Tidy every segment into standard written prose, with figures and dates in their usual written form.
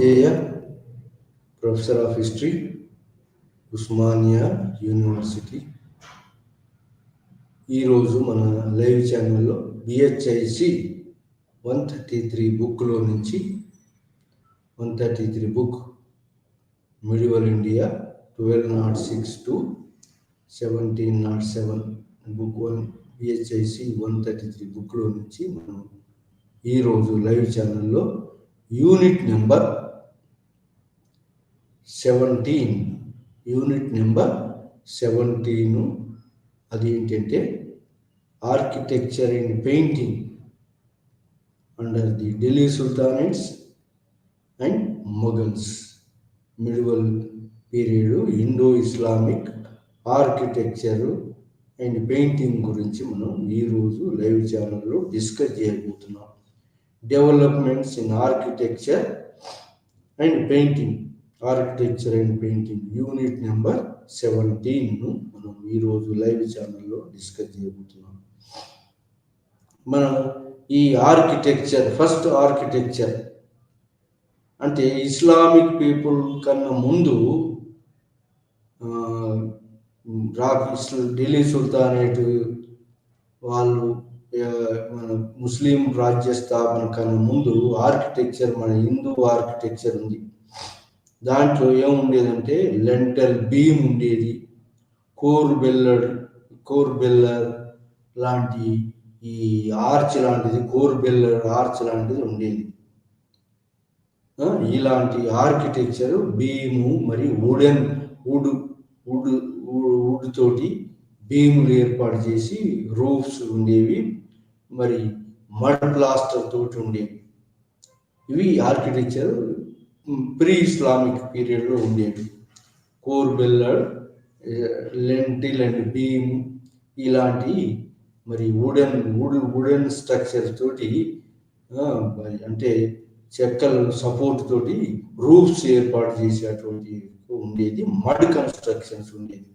Anjaiah, professor of history, Osmania university. ఈరోజు మన live ఛానల్లో బిహెచ్ఐసి 133 బుక్లో నుంచి 133 book medieval India 1206 to 1707 book 1 బిహెచ్ఐసి 133 బుక్లో నుంచి మనం ఈరోజు లైవ్ ఛానల్లో యూనిట్ నెంబర్ 17 అది ఏంటంటే architecture and painting under the Delhi sultanates and Mughals. Medieval period Indo Islamic architecture and painting గురించి మనం ఈరోజు లైవ్ ఛానల్లో డిస్కస్ చేయబోతున్నాం. Developments in architecture and painting, architecture and painting unit number 17ను మనం ఈరోజు లైవ్ ఛానల్లో డిస్కస్ చేయబోతున్నాం. మనం ఈ ఆర్కిటెక్చర్, ఫస్ట్ ఆర్కిటెక్చర్ అంటే ఇస్లామిక్ పీపుల్ కన్నా ముందు ఢిల్లీ సుల్తానేట్ వాళ్ళు మన ముస్లిం రాజ్య స్థాపన కన్నా ముందు ఆర్కిటెక్చర్, మన హిందూ ఆర్కిటెక్చర్ ఉంది. దాంట్లో ఏముండేదంటే లెంటల్ బీమ్ ఉండేది, కోర్ బెల్లర్ లాంటి ఈ ఆర్చ్ లాంటిది, కోర్ బెల్లర్ ఆర్చ్ లాంటిది ఉండేది. ఇలాంటి ఆర్కిటెక్చర్ బీము మరి వుడ్ తోటి బీములు ఏర్పాటు చేసి రూఫ్స్ ఉండేవి, మరి మడ్ ప్లాస్టర్ తోటి ఉండేవి. ఇవి ఆర్కిటెక్చర్ ప్రీ ఇస్లామిక్ పీరియడ్లో ఉండేవి. కోర్ బెల్లర్, లెంటిల్ అండ్ బీమ్ ఇలాంటి మరి వుడెన్ స్ట్రక్చర్ తోటి అంటే చెక్కలు సపోర్ట్ తోటి రూఫ్స్ ఏర్పాటు చేసేటువంటి ఉండేది. మడ్ కన్స్ట్రక్షన్స్ ఉండేది,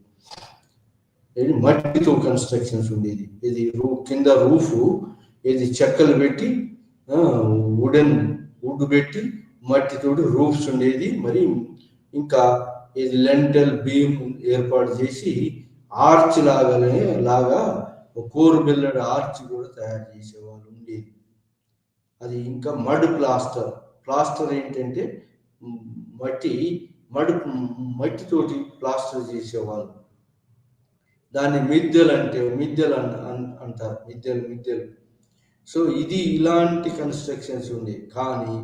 మట్టితో కన్స్ట్రక్షన్స్ ఉండేది. ఇది కింద రూఫ్ ఇది చెక్కలు పెట్టి వుడ్ పెట్టి మట్టితోటి రూఫ్స్ ఉండేది. మరి ఇంకా ఇది లెంటల్ బీమ్ ఏర్పాటు చేసి ఆర్చ్ లాగా కోర్ బెల్లడ్ ఆర్చ్ కూడా తయారు చేసేవాళ్ళు ఉండేది. అది ఇంకా మడ్ ప్లాస్టర్ ఏంటంటే మట్టితోటి ప్లాస్టర్ చేసేవాళ్ళు. దాన్ని మిద్దెలు అంటారు, మిద్దెలు. సో ఇది ఇలాంటి కన్స్ట్రక్షన్స్ ఉండేవి. కానీ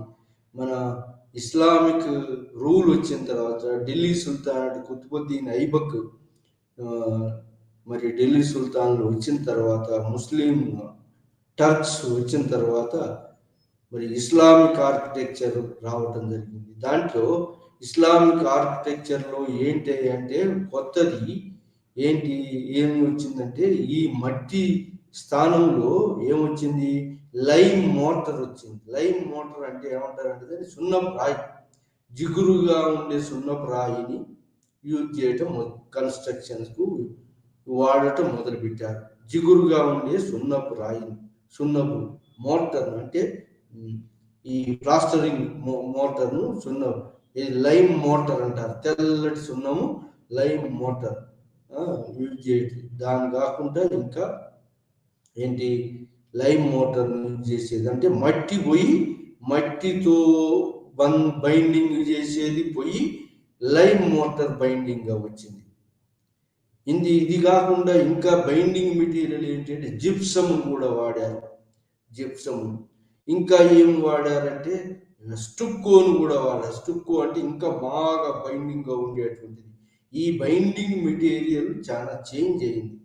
మన ఇస్లామిక్ రూల్ వచ్చిన తర్వాత ఢిల్లీ సుల్తాన్ కుతుబుద్దీన్ ఐబక్ మరి ఢిల్లీ సుల్తాన్లు వచ్చిన తర్వాత, ముస్లిం టర్క్స్ వచ్చిన తర్వాత మరి ఇస్లామిక్ ఆర్కిటెక్చర్ రావటం జరిగింది. దాంట్లో ఇస్లామిక్ ఆర్కిటెక్చర్లో ఏంటి అంటే కొత్తది ఏమి వచ్చిందంటే ఈ మట్టి స్థానంలో ఏమొచ్చింది, లైమ్ మోటార్ వచ్చింది. లైమ్ మోటార్ అంటే ఏమంటారంటే సున్నపు రాయి, జిగురుగా ఉండే సున్నపు రాయిని యూజ్ చేయటం కన్స్ట్రక్షన్స్కు వాడటం మొదలుపెట్టారు. జిగురుగా ఉండే సున్నపు రాయిని, సున్నపు మోటార్ అంటే ఈ ప్లాస్టరింగ్ మోటార్ను ఇది లైమ్ మోటార్ అంటారు. తెల్లటి సున్నము లైమ్ మోటార్ యూజ్ చేయటం. దాని కాకుండా ఇంకా ఏంటి లైమ్ మోటార్ యూజ్ చేసేది అంటే మట్టితో బైండింగ్ చేసేది పోయి లైమ్ మోటార్ బైండింగ్గా వచ్చింది. ఇది కాకుండా ఇంకా బైండింగ్ మెటీరియల్ ఏంటంటే జిప్సమ్ కూడా వాడారు. జిప్సమ్ ఇంకా ఏం వాడారంటే స్టుక్కోను కూడా వాడారు. స్టుక్కో అంటే ఇంకా బాగా బైండింగ్గా ఉండేటువంటిది. ఈ బైండింగ్ మెటీరియల్ చాలా చేంజ్ అయింది.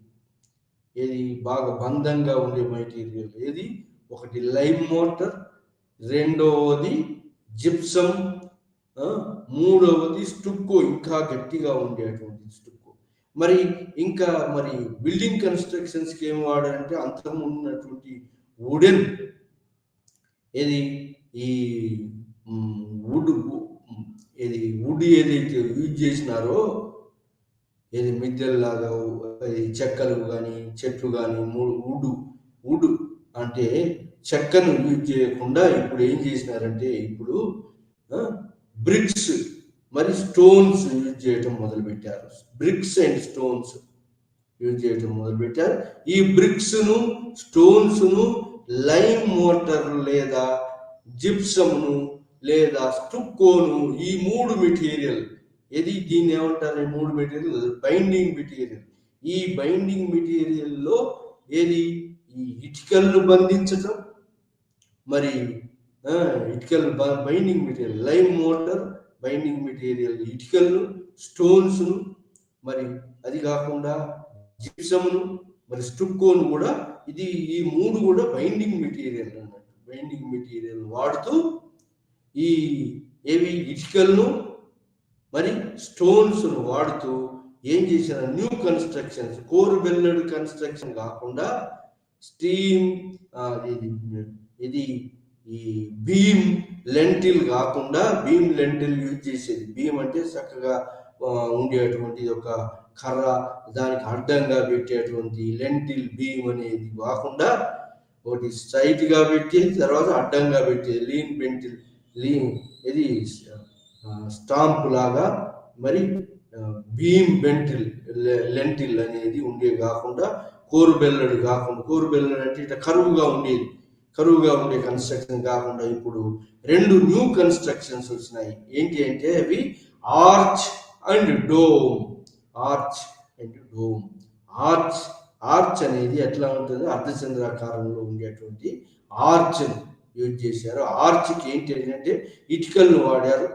ఏది బాగా బంధంగా ఉండే మెటీరియల్ ఏది, ఒకటి లైమ్ మోటార్, రెండవది జిప్సమ్, మూడవది స్టుక్కో, ఇంకా గట్టిగా ఉండేటువంటి స్టుక్కో. మరి ఇంకా బిల్డింగ్ కన్స్ట్రక్షన్స్కి ఏం వాడారంటే అంతకుముందు ఉన్నటువంటి వుడ్ ఏదైతే యూజ్ చేసినారో మిద్దెల్లాగా చెక్కలు కానీ చెట్లు కానీ వుడ్ అంటే చెక్కను యూజ్ చేయకుండా ఇప్పుడు ఏం చేసినారంటే ఇప్పుడు బ్రిక్స్ మరి స్టోన్స్ యూజ్ చేయటం మొదలుపెట్టారు. బ్రిక్స్ అండ్ స్టోన్స్ యూజ్ చేయటం మొదలుపెట్టారు. ఈ బ్రిక్స్ను స్టోన్స్ను లైమ్ మోర్టర్ లేదా జిప్సమ్ను లేదా స్టుక్కోను, ఈ 3 మెటీరియల్ దీన్ని ఏమంటారు? ఈ 3 మెటీరియల్ బైండింగ్ మెటీరియల్. ఈ బైండింగ్ మెటీరియల్లో ఈ ఇటుకలను బంధించటం, మరి ఇటుకలు binding material, lime mortar binding material ఇటుకలను, స్టోన్స్ను, మరి అది కాకుండా జిప్సమ్ను, మరి స్టుక్కోను కూడా ఈ 3 కూడా బైండింగ్ మెటీరియల్ అన్నట్టు. బైండింగ్ మెటీరియల్ వాడుతూ ఈ ఇటుకలను మరి స్టోన్స్ను వాడుతూ ఏం చేశారు? న్యూ కన్స్ట్రక్షన్స్, కోర్ బెల్లెడ్ కన్స్ట్రక్షన్ కాకుండా స్టీమ్ ఈ బీమ్ లెంటిల్ కాకుండా, బీమ్ లెంటిల్ యూజ్ చేసేది. బీమ్ అంటే చక్కగా ఉండేటువంటి ఒక కర్ర, దానికి అడ్డంగా పెట్టేటువంటి లెంటిల్ బీమ్ అనేది కాకుండా ఒకటి స్ట్రైట్ గా పెట్టేది, తర్వాత అడ్డంగా పెట్టేది స్టాంప్ లాగా, మరి బీమ్ లెంటిల్ అనేది ఉండేది కాకుండా, కోరు బెల్లడు కాకుండా, కోరు బెల్లడు అంటే ఇట్లా కరువుగా ఉండే కన్స్ట్రక్షన్ కాకుండా ఇప్పుడు 2 న్యూ కన్స్ట్రక్షన్స్ వచ్చినాయి. ఏంటి అంటే అవి ఆర్చ్ అండ్ డోమ్. ఆర్చ్ అనేది ఎట్లా ఉంటుంది? అర్ధచంద్రాకారంలో ఉండేటువంటి ఆర్చ్ యూజ్ చేశారు. ఆర్చ్కి ఏంటి అంటే ఇటుకలను వాడారు.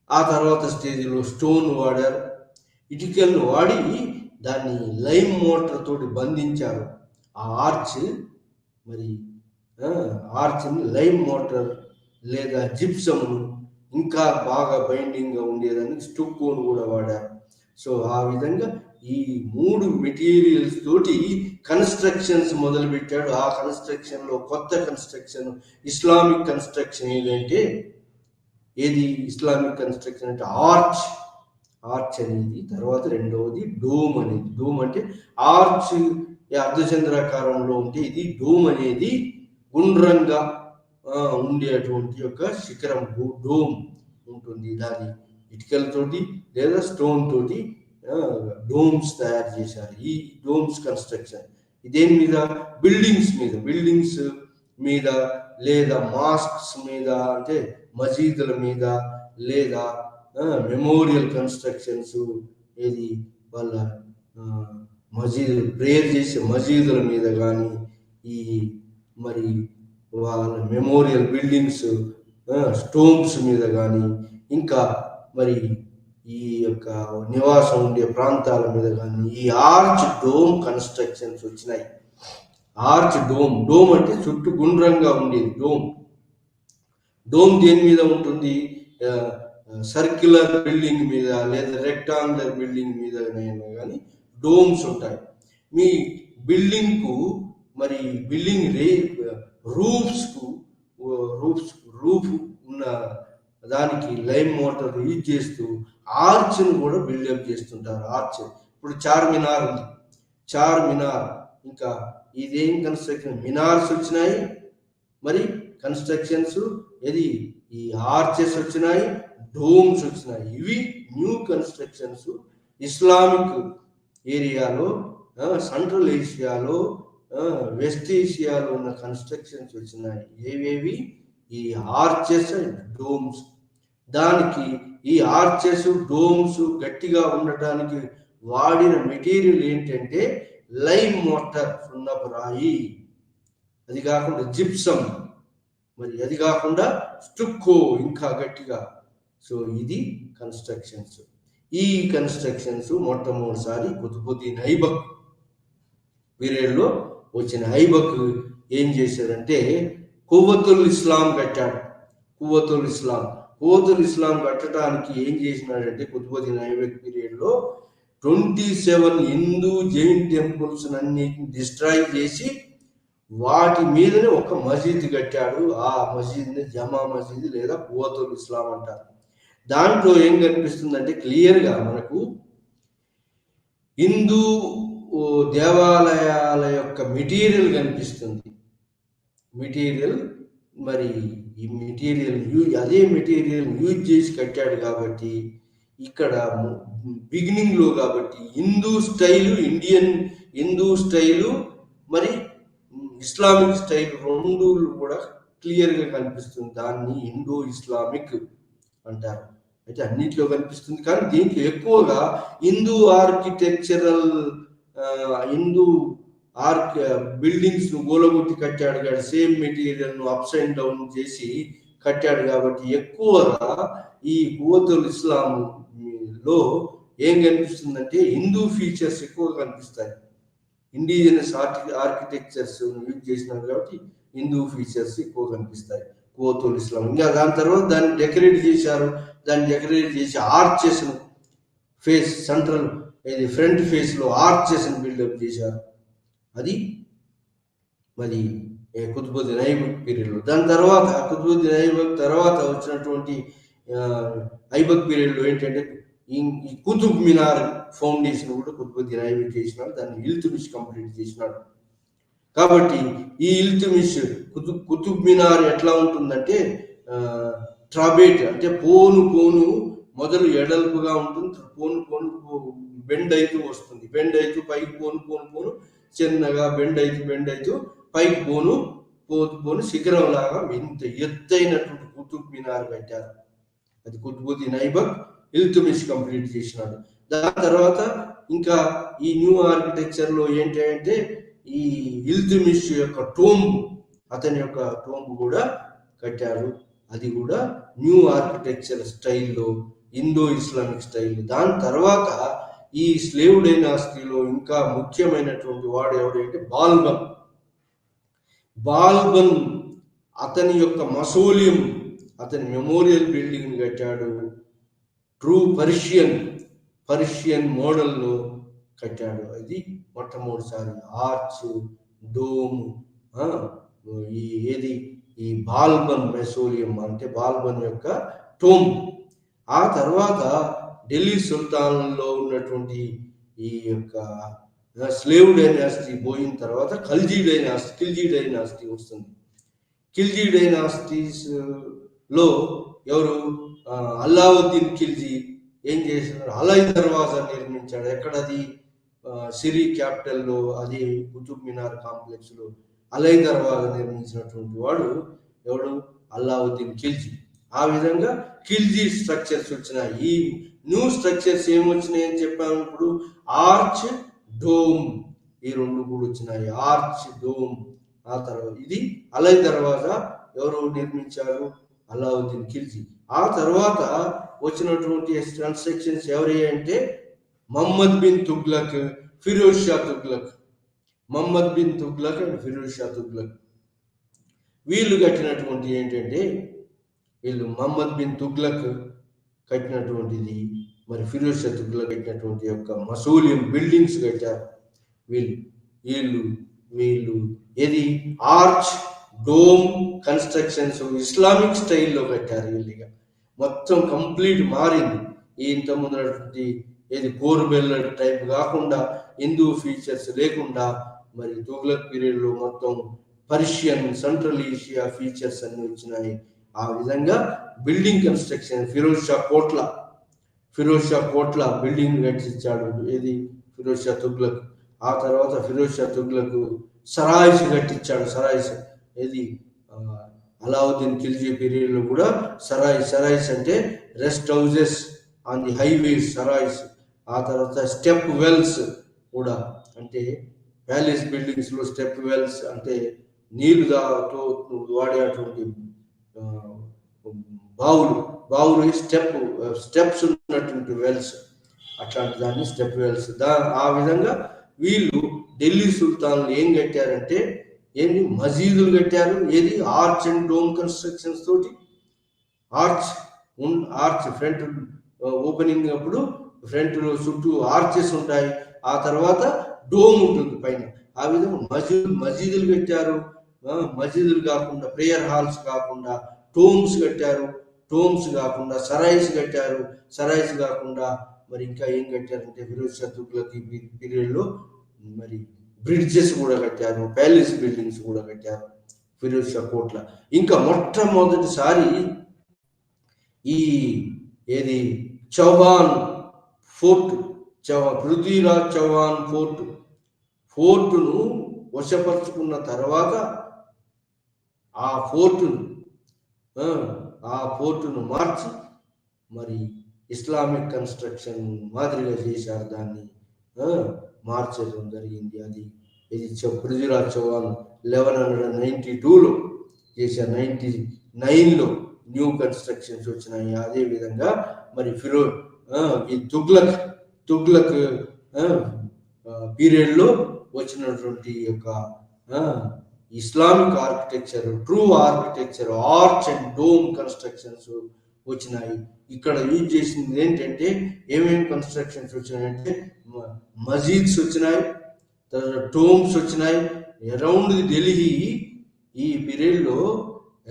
ఆ తర్వాత స్టేజ్లో స్టోన్ వాడారు. ఇటుకలను వాడి దాన్ని లైమ్ మోటార్ తోటి బంధించారు. ఆ ఆర్చ్ని లైమ్ మోటార్ లేదా జిప్సమ్ను ఇంకా బాగా బైండింగ్గా ఉండేదానికి స్టుక్కోను కూడా వాడారు. సో ఆ విధంగా ఈ 3 మెటీరియల్స్ తోటి కన్స్ట్రక్షన్స్ మొదలుపెట్టాడు. ఆ కన్స్ట్రక్షన్లో కొత్త construction Islamic construction Islamic construction అంటే ఆర్చ్ అనేది. తర్వాత రెండవది డోమ్ అనేది. డోమ్ అంటే ఆర్చ్ అర్ధచంద్రాకారంలో ఉంటే, ఇది డోమ్ అనేది గుండ్రంగా ఉండేటువంటి యొక్క శిఖరం డోమ్ ఉంటుంది. దాని ఇటుకలతోటి లేదా స్టోన్ తోటి డోమ్స్ తయారు చేశారు. ఈ డోమ్స్ కన్స్ట్రక్షన్ దేని మీద? బిల్డింగ్స్ మీద లేదా మాస్క్స్ మీద, అంటే మసీదుల మీద, లేదా మెమోరియల్ కన్స్ట్రక్షన్స్ వాళ్ళ ప్రేయర్ చేసే మసీదుల మీద కానీ, మరి వాళ్ళ మెమోరియల్ బిల్డింగ్స్ స్టోన్స్ మీద కానీ, ఇంకా మరి ఈ యొక్క నివాసం ఉండే ప్రాంతాల మీద కానీ ఈ ఆర్చ్ డోమ్ కన్స్ట్రక్షన్స్ వచ్చినాయి. ఆర్చ్ డోమ్ అంటే చుట్టూ గుండ్రంగా ఉండేది. డోమ్ దేని మీద ఉంటుంది? సర్క్యులర్ బిల్డింగ్ మీద లేదా రెక్టాంగులర్ బిల్డింగ్ మీద కానీ డోమ్స్ ఉంటాయి. మీ బిల్డింగ్ రూఫ్ ఉన్న దానికి లైమ్ మోటార్ యూజ్ చేస్తూ ఆర్చ్ను కూడా బిల్డప్ చేస్తుంటారు. ఆర్చ్ ఇప్పుడు చార్మినార్ ఉంది. చార్మినార్ ఇంకా ఇదేం కన్స్ట్రక్షన్? మినార్స్ వచ్చినాయి, మరి కన్స్ట్రక్షన్స్ ఈ ఆర్చెస్ వచ్చినాయి, డోమ్స్ వచ్చినాయి. ఇవి న్యూ కన్స్ట్రక్షన్స్ ఇస్లామిక్ ఏరియాలో, సెంట్రల్ ఏషియాలో, వెస్ట్ ఏషియాలో ఉన్న కన్స్ట్రక్షన్స్ వచ్చినాయి. ఏవేవి? ఈ ఆర్చెస్ అండ్ డోమ్స్. దానికి ఈ ఆర్చెస్ డోమ్స్ గట్టిగా ఉండటానికి వాడిన మెటీరియల్ ఏంటంటే లైమ్ మోటార్, సున్నపు రాయి. అది కాకుండా జిప్సమ్, మరి అది కాకుండా స్టుక్కో ఇంకా గట్టిగా. సో ఇది కన్స్ట్రక్షన్స్. ఈ కన్స్ట్రక్షన్స్ మొట్టమొదటిసారి కుతుబుద్దీన్ ఐబక్ పీరియడ్లో వచ్చిన. ఐబక్ ఏం చేశారంటే కువ్వతుల్ ఇస్లాం కట్టాడు. కువ్వతుల్ ఇస్లాం కట్టడానికి ఏం చేసినాడంటే కుతుబుద్దీన్ ఐబక్ పీరియడ్లో 27 హిందూ జైన్ టెంపుల్స్ అన్నిటిని డిస్ట్రాయ్ చేసి వాటి మీదనే ఒక మసీద్ కట్టాడు. ఆ మసీద్ని జమా మసీద్ లేదా కువ్వతుల్ ఇస్లాం అంటారు. దాంట్లో ఏం కనిపిస్తుందంటే క్లియర్గా మనకు హిందూ దేవాలయాల యొక్క మెటీరియల్ కనిపిస్తుంది. మెటీరియల్ మరి ఈ మెటీరియల్ అదే మెటీరియల్ యూజ్ చేసి కట్టాడు కాబట్టి ఇక్కడ బిగినింగ్లో కాబట్టి హిందూ స్టైలు మరి ఇస్లామిక్ స్టైల్ రెండు కూడా క్లియర్గా కనిపిస్తుంది. దాన్ని ఇండో ఇస్లామిక్ అంటారు. అయితే అన్నింటిలో కనిపిస్తుంది, కానీ దీంట్లో ఎక్కువగా హిందూ బిల్డింగ్స్ ను గోలగొట్టి కట్టాడు కాబట్టి సేమ్ మెటీరియల్ ను అప్స్ అండ్ డౌన్ చేసి కట్టాడు కాబట్టి ఎక్కువగా ఈ కువతుల్ ఇస్లాం లో ఏం కనిపిస్తుందంటే హిందూ ఫీచర్స్ ఎక్కువ కనిపిస్తాయి. ఇండిజినస్ ఆర్కిటెక్చర్స్ యూజ్ చేసినారు కాబట్టి హిందూ ఫీచర్స్ ఎక్కువ కనిపిస్తాయి కువతుల్ ఇస్లాం. ఇంకా దాని తర్వాత దాన్ని డెకరేట్ చేశారు. దాన్ని డెకరేట్ చేసి arches face central front face లో ఆర్చెస్ బిల్డప్ చేశారు. అది మరి కుతుబుద్దీన్ ఐబక్ పీరియడ్లో. దాని తర్వాత కుతుబుద్దీన్ ఐబక్ తర్వాత వచ్చినటువంటి ఐబక్ పీరియడ్లో ఏంటంటే ఈ కుతుబ్ మినార్ ఫౌండేషన్ కూడా కుతుబుద్దీన్ ఐబక్ చేసినాడు. దాన్ని ఇల్తుమిష్ కంప్లీట్ చేసినాడు. కాబట్టి ఈ ఇల్తుమిష్ కుతుబ్ మినార్ ఎట్లా ఉంటుందంటే ట్రాబేట్ అంటే పోను మొదలు ఎడల్పుగా ఉంటుంది, పోను బెండ్ అవుతూ వస్తుంది. బెండ్ అవుతూ పైకి పోను చిన్నగా బెండ్ అవుతూ పైకి పోను శిఖరం లాగా ఇంత ఎత్తైనటువంటి కుతుబ్ మినార్ కట్టారు. అది కుతుబుద్దీన్ ఐబక్ ఇల్తుమిష్ కంప్లీట్ చేసినాడు. దాని తర్వాత ఇంకా ఈ న్యూ ఆర్కిటెక్చర్ లో ఏంటంటే ఈ ఇల్తుమిష్ యొక్క అతని యొక్క టోంబ్ కూడా కట్టారు. అది కూడా న్యూ ఆర్కిటెక్చర్ స్టైల్లో, ఇండో ఇస్లామిక్ స్టైల్. దాని తర్వాత ఈ స్లేవ్ డైనాసిటీలో ఇంకా ముఖ్యమైనటువంటి వాడు ఎవడంటే బాల్బన్ అతని యొక్క మసోలియం, అతని మెమోరియల్ బిల్డింగ్ కట్టాడు. ట్రూ పర్షియన్ మోడల్లో కట్టాడు. అది మొట్టమొదటిసారి ఆర్చ్ డోమ్ ఈ బాల్బన్ మెసోలియం అంటే బాల్బన్ యొక్క టోమ్. ఆ తర్వాత ఢిల్లీ సుల్తాన్లో ఉన్నటువంటి ఈ యొక్క స్లేవ్ డైనాసిటీ పోయిన తర్వాత ఖిల్జీ డైనాసిటీ వస్తుంది. ఖిల్జీ డైనాసిటీస్ లో ఎవరు అల్లావుద్దీన్ ఖిల్జీ ఏం చేసినాడు, అలై దర్వాజా నిర్మించాడు. ఎక్కడది సిరీ క్యాపిటల్లో, అది కుతుబ్ మినార్ కాంప్లెక్స్ లో అలై దర్వాజా నిర్మించినటువంటి వాడు ఎవడు, అల్లావుద్దీన్ ఖిల్జీ. ఆ విధంగా ఖిల్జీ స్ట్రక్చర్స్ వచ్చినాయి. ఈ న్యూ స్ట్రక్చర్స్ ఏమొచ్చినాయి అని చెప్పాము ఇప్పుడు, ఆర్చ్ డోమ్, ఈ రెండు కూడా వచ్చినాయి, ఆర్చ్ డోమ్. ఆ తర్వాత ఇది అలై దర్వాజా ఎవరు నిర్మించారు, అల్లావుద్దీన్ ఖిల్జీ. ఆ తర్వాత వచ్చినటువంటి కన్స్ట్రక్షన్స్ ఎవరి అంటే మహమ్మద్ బిన్ తుగ్లక్, ఫిరోజ్ షా తుగ్లక్. మహమ్మద్ బిన్ తుగ్లక్ అండ్ ఫిరోజ్ షా తుగ్లక్ వీళ్ళు కట్టినటువంటి ఏంటంటే, వీళ్ళు మహమ్మద్ బిన్ తుగ్లక్ కట్టినటువంటిది, మరి ఫిరోజ్ షా తుగ్లక్ కట్టినటువంటి యొక్క మసోలియం బిల్డింగ్స్ కట్టారు. వీళ్ళు ఏది ఆర్చ్ డోమ్ కన్స్ట్రక్షన్స్ ఇస్లామిక్ స్టైల్లో కట్టారు. వీళ్ళుగా మొత్తం కంప్లీట్ మారింది. ఈ ఇంత ముందరటువంటి ఏది కోర్బెల్లర్ టైప్ కాకుండా, హిందూ ఫీచర్స్ లేకుండా, మరి తుగ్లక్ పీరియడ్లో మొత్తం పర్షియన్, సెంట్రల్ ఏషియా ఫీచర్స్ అన్ని వచ్చినాయి. ఆ విధంగా building construction Firoz Shah Kotla building కట్టించాడు. ఏది ఫిరోజ్ షా తుగ్లక్. ఆ తర్వాత ఫిరోజ్ షా తుగ్లక్ సరాయిస్ కట్టించాడు. సరాయిస్ ఏది అలావుద్దీన్ ఖిల్జీ పీరియడ్లో కూడా సరాయిస్ అంటే rest houses on the highways, sarais. ఆ తర్వాత స్టెప్ వెల్స్ కూడా, అంటే ప్యాలెస్ బిల్డింగ్స్ లో స్టెప్ వెల్స్ అంటే నీళ్లు వాడేటువంటి బావులు స్టెప్స్ ఉన్నటువంటి వెల్స్, అట్లాంటి దాన్ని స్టెప్ వెల్స్. ఆ విధంగా వీళ్ళు ఢిల్లీ సుల్తాన్లు ఏం కట్టారంటే మసీదులు కట్టారు. ఏది ఆర్చ్ అండ్ డోమ్ కన్స్ట్రక్షన్స్ తోటి. ఆర్చ్ ఫ్రంట్ ఓపెనింగ్ అప్పుడు ఫ్రంట్ లో చుట్టూ ఆర్చెస్ ఉంటాయి. ఆ తర్వాత డోమ్ ఉంటుంది పైన. ఆ విధంగా మసీదులు కట్టారు. మసీదులు కాకుండా, ప్రేయర్ హాల్స్ కాకుండా టోమ్స్ కట్టారు. టోమ్స్ కాకుండా సరాయిస్ కట్టారు. సరాయిస్ కాకుండా మరి ఇంకా ఏం కట్టారంటే ఫిరోజ్ షా తుగ్లక్ పీరియడ్ లో మరి బ్రిడ్జెస్ కూడా కట్టారు, ప్యాలెస్ బిల్డింగ్స్ కూడా కట్టారు. ఫిరోజ్ షా కోట్ల. ఇంకా మొట్టమొదటిసారి ఈ ఏది చౌహాన్ ఫోర్ట్, పృథ్వీరాజ్ చౌహాన్ ఫోర్టును వశపరుచుకున్న తర్వాత ఆ ఫోర్టును మార్చి మరి ఇస్లామిక్ కన్స్ట్రక్షన్ మాదిరిగా చేశారు. దాన్ని మార్చడం జరిగింది. ఇది పృథ్వీరాజ్ చౌహాన్ 1192లో చేశారు. 99లో న్యూ కన్స్ట్రక్షన్స్ వచ్చినాయి. అదేవిధంగా మరి ఈ తుగ్లక్ పీరియడ్లో వచ్చినటువంటి యొక్క Islamic architecture, true architecture, arch and dome constructions వచ్చినాయి. ఇక్కడ యూజ్ చేసింది ఏంటంటే ఏమేమి కన్స్ట్రక్షన్స్ వచ్చినాయంటే మసీద్స్ వచ్చినాయి, టోమ్స్ వచ్చినాయి. అరౌండ్ ఢిల్లీ ఈ పీరియడ్లో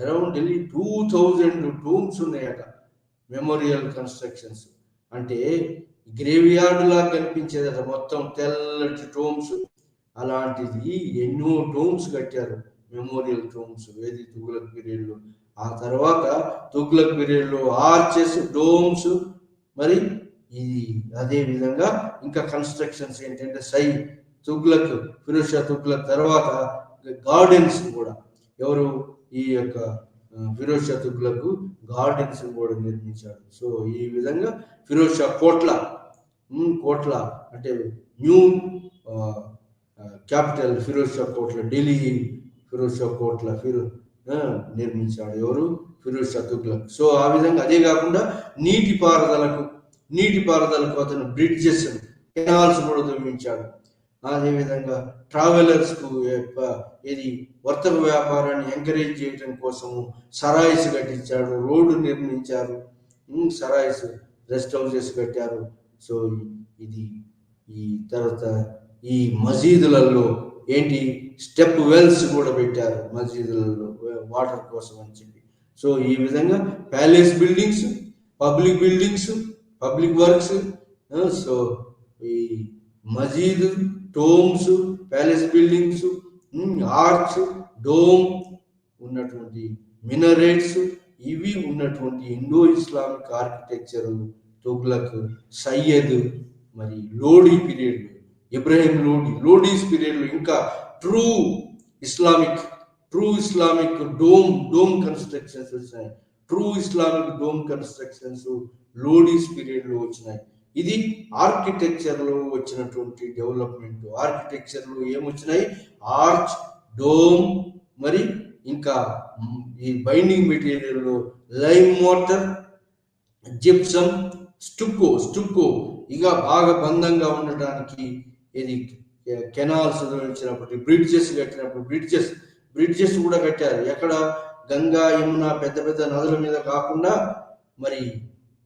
అరౌండ్ ఢిల్లీ 2000 టోమ్స్ ఉన్నాయట. మెమోరియల్ కన్స్ట్రక్షన్స్ అంటే గ్రేవ్ యార్డ్ లాగా కనిపించేదట, మొత్తం తెల్లటి టోమ్స్. అలాంటిది ఎన్నో టోమ్స్ కట్టారు, మెమోరియల్ టోమ్స్ ఏది తుగ్లక్ పీరియడ్లో. ఆ తర్వాత తుగ్లక్ పీరియడ్లో ఆర్చెస్, డోమ్స్, మరి ఇది అదే విధంగా ఇంకా కన్స్ట్రక్షన్స్ ఏంటంటే ఫిరోజ్ షా తుగ్లక్ తర్వాత గార్డెన్స్ కూడా, ఎవరు ఈ యొక్క ఫిరోజ్ షా తుగ్లక్ గార్డెన్స్ కూడా నిర్మించాడు. సో ఈ విధంగా ఫిరోజ్ షా కోట్ల అంటే న్యూ క్యాపిటల్ ఫిరోజ్ షా కోట్ల, ఢిల్లీ ఫిరోజ్ షా కోట్ల నిర్మించాడు ఎవరు? ఫిరోజ్ షా తుగ్లక్. సో ఆ విధంగా అదే కాకుండా నీటిపారుదలకు అతను బ్రిడ్జెస్, కెనాల్స్ కూడా నిర్మించాడు. అదేవిధంగా ట్రావెలర్స్కు వర్తక వ్యాపారాన్ని ఎంకరేజ్ చేయడం కోసము సరాయిస్ కట్టించాడు, రోడ్డు నిర్మించారు, సరాయిస్, రెస్ట్ హౌసెస్ కట్టారు. సో ఇది ఈ తర్వాత ఈ మసీదులలో స్టెప్ వెల్స్ కూడా పెట్టారు మసీదులలో వాటర్ కోసం అని చెప్పి. సో ఈ విధంగా palace buildings, public works, so ఈ మసీదు, Tomes, palace buildings, arch, dome ఉన్నటువంటి మినరేట్స్, ఇవి ఉన్నటువంటి Indo Islamic architecture Tughlaq, Syed, మరి లోడీ పీరియడ్, ఇబ్రాహిం లోడీస్ పీరియడ్లో ఇంకా ట్రూ ఇస్లామిక్ డోమ్ కన్స్ట్రక్షన్స్ వచ్చినాయి. True Islamic dome constructions Lodis పీరియడ్లో వచ్చినాయి. ఇది ఆర్కిటెక్చర్లో వచ్చినటువంటి డెవలప్మెంట్. ఆర్కిటెక్చర్లో ఏమొచ్చినాయి? ఆర్చ్, డోమ్, మరి ఇంకా ఈ బైండింగ్ మెటీరియల్లో లైమ్ మోర్టర్, జిప్సమ్, స్టుక్కో ఇక బాగా బంధంగా ఉండటానికి ఇది కెనాల్స్ నిర్మించినప్పుడు, బ్రిడ్జెస్ కట్టినప్పుడు బ్రిడ్జెస్ కూడా కట్టారు. ఎక్కడ? గంగా, యమున పెద్ద పెద్ద నదుల మీద కాకుండా మరి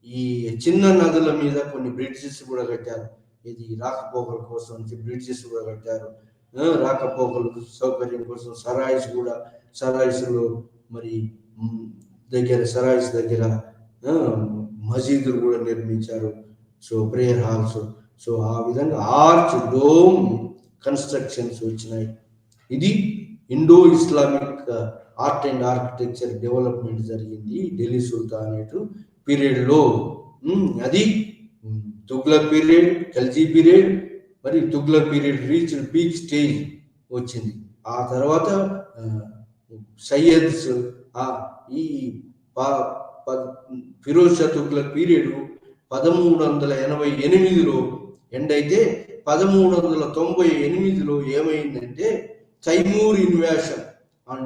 ఈ చిన్న నదుల మీద కొన్ని బ్రిడ్జెస్ కూడా కట్టారు. ఇది రాకపోకల కోసం బ్రిడ్జెస్ కూడా కట్టారు. రాకపోకల సౌకర్యం కోసం సరాయిస్లో మరి సరాయిస్ దగ్గర మసీదులు కూడా నిర్మించారు. So prayer halls. సో ఆ విధంగా ఆర్చ్, డోమ్ కన్స్ట్రక్షన్స్ వచ్చినాయి. ఇది Indo Islamic art and architecture development జరిగింది ఢిల్లీ సుల్తానేట్ పీరియడ్లో. అది తుగ్లక్ పీరియడ్, ఖల్జీ పీరియడ్, మరి Tughlaq period reach peak stage వచ్చింది. ఆ తర్వాత సయ్యద్స్, ఈ ఫిరోజ్ షా తుగ్లక్ పీరియడ్ 1388లో ఎండ్ అయితే 1398లో ఏమైందంటే తైమూర్ ఇన్వాషన్ ఆన్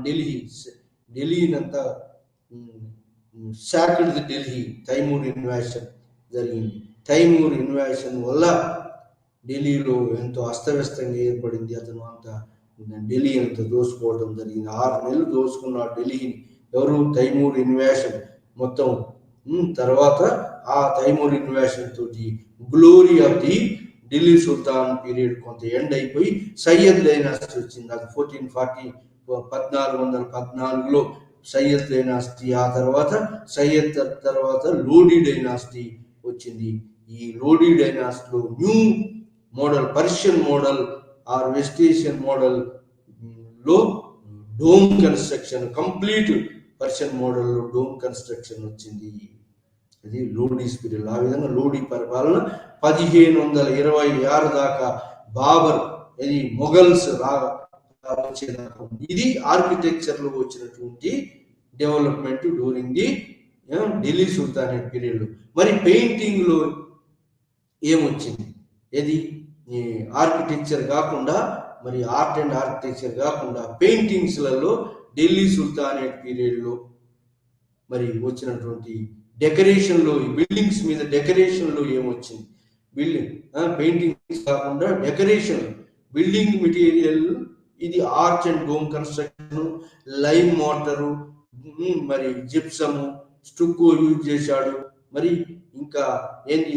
ఢిల్లీనంతా సాక్డ్ ఢిల్లీ. తైమూర్ ఇన్వాషన్ జరిగింది. తైమూర్ ఇన్వాషన్ వల్ల ఢిల్లీలో ఎంతో అస్తవ్యస్తంగా ఏర్పడింది. అతను ఢిల్లీ అంతా దోసుకోవడం జరిగింది. 6 నెలలు దోసుకున్నాడు ఢిల్లీని. ఎవరు? తైమూర్ ఇన్వాషన్ మొత్తం. తర్వాత ఆ తైమూర్ ఇన్వాషన్ తోటి glory of the Delhi Sultan period కొంత ఎండ్ అయిపోయి సయ్యద్ డైనాసిటీ వచ్చింది. అది 1414లో సయ్యద్ డైనాసిటీ. ఆ తర్వాత తర్వాత లోడీ డైనాసిటీ వచ్చింది. ఈ లోడీ డైనాసిటీలో new model, Persian model or West Asian model లో డోమ్ కన్స్ట్రక్షన్, కంప్లీట్ పర్షియన్ మోడల్లో డోమ్ కన్స్ట్రక్షన్ వచ్చింది. అది లోడీస్ పీరియడ్. ఆ విధంగా లోడీ పరిపాలన 1526 దాకా బాబర్, ఇది మొఘల్స్ వచ్చేదాకా. ఇది ఆర్కిటెక్చర్ లో వచ్చినటువంటి development during the Delhi sultanate period. మరి పెయింటింగ్ లో ఏమొచ్చింది? ఏది ఆర్కిటెక్చర్ కాకుండా, మరి ఆర్ట్ అండ్ ఆర్కిటెక్చర్ కాకుండా పెయింటింగ్స్లలో ఢిల్లీ సుల్తానేట్ పీరియడ్ లో మరి వచ్చినటువంటి డెకరేషన్ లో, బిల్డింగ్స్ మీద డెకరేషన్ లో ఏమొచ్చింది? బిల్డింగ్ పెయింటింగ్స్ కాకుండా డెకరేషన్, బిల్డింగ్ మెటీరియల్, ఇది arch and dome construction, lime motor, మరి జిప్సము, స్టుక్కో యూజ్ చేశాడు. మరి ఇంకా ఏంటి,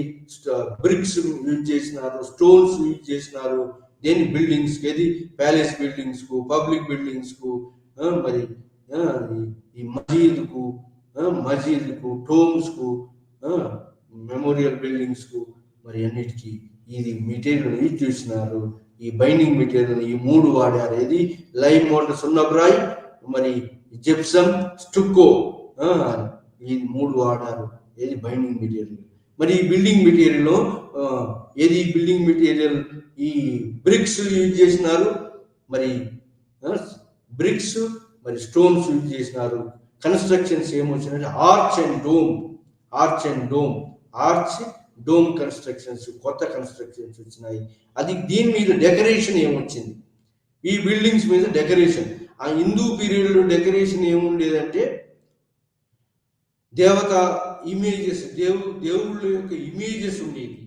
బ్రిక్స్ యూజ్ చేసినారు, స్టోన్స్ యూజ్ చేసినారు. దేని బిల్డింగ్స్, ఏది ప్యాలెస్ బిల్డింగ్స్ కు, పబ్లిక్ బిల్డింగ్స్ కు, మరి ఈ మసీదుకు, టోమ్స్ కు, మెమోరియల్ బిల్డింగ్స్ కు, మరి అన్నిటికీ ఇది మెటీరియల్ యూజ్ చేసినారు. ఈ బైండింగ్ మెటీరియల్ ఈ 3 వాడారు. ఏది లైమ్ మోటార్, సున్నబ్రాయ్, మరి జిప్సమ్, స్టుక్కో, ఈ 3 వాడారు. ఏది బైండింగ్ మెటీరియల్. మరి ఈ బిల్డింగ్ మెటీరియల్ ఏది బిల్డింగ్ మెటీరియల్, ఈ బ్రిక్స్ యూజ్ చేసినారు. మరి బ్రిక్స్, మరి స్టోన్స్ యూజ్ చేసినారు. కన్స్ట్రక్షన్స్ ఏమొచ్చినాయంటే ఆర్చ్ డోమ్ కన్స్ట్రక్షన్స్, కొత్త కన్స్ట్రక్షన్స్ వచ్చినాయి. అది దీని మీద డెకరేషన్ ఏమొచ్చింది? ఈ బిల్డింగ్స్ మీద డెకరేషన్. ఆ హిందూ పీరియడ్ లో డెకరేషన్ ఏముండేదంటే దేవత ఇమేజెస్, దేవుళ్ళ యొక్క ఇమేజెస్ ఉండేది.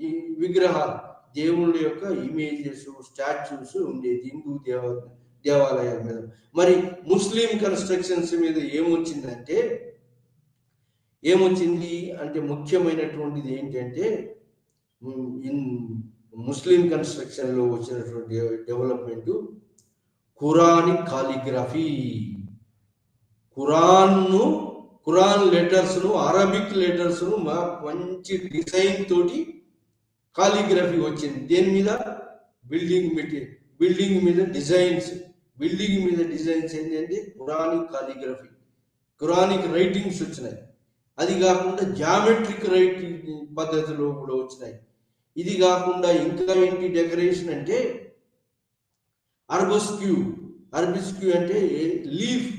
ఈ విగ్రహాలు, దేవుళ్ళ యొక్క ఇమేజెస్, స్టాచ్యూస్ ఉండేది హిందూ దేవాలయాల మీద. మరి ముస్లిం కన్స్ట్రక్షన్స్ మీద ఏమొచ్చింది అంటే ముఖ్యమైనటువంటిది ఏంటంటే, ముస్లిం కన్స్ట్రక్షన్ లో వచ్చినటువంటి డెవలప్మెంట్ ఖురానిక్ కాలిగ్రఫీ. ఖురాన్ లెటర్స్ ను, అరబిక్ లెటర్స్ ను మంచి డిజైన్ తోటి కాలిగ్రఫీ వచ్చింది. దేని మీద? బిల్డింగ్ మీద డిజైన్స్ ఏంటంటే ఖురానిక్ కాలిగ్రఫీ, ఖురానిక్ రైటింగ్స్ వచ్చినాయి. అది కాకుండా జామెట్రిక్ రైటింగ్ పద్ధతిలో కూడా వచ్చినాయి. ఇది కాకుండా ఇంకా ఏంటి డెకరేషన్ అంటే అర్బస్క్యూ అంటే లీఫ్,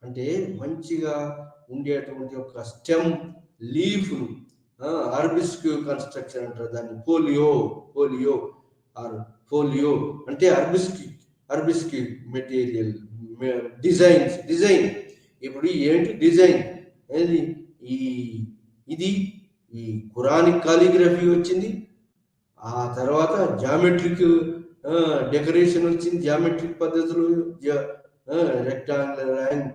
అంటే మంచిగా ఉండేటువంటి ఒక స్టెమ్ లీఫ్, అర్బిస్క్యూ కన్స్ట్రక్షన్ అంటారు దాన్ని. ఫోలియో అంటే అర్బిస్క్యూ మెటీరియల్ డిజైన్. ఇప్పుడు ఏంటి డిజైన్? ఇది ఈ ఖురానిక్ కాలిగ్రఫీ వచ్చింది. ఆ తర్వాత జామెట్రిక్ డెకరేషన్ వచ్చింది. జామెట్రిక్ పద్ధతులు, రెక్టాంగులర్ అండ్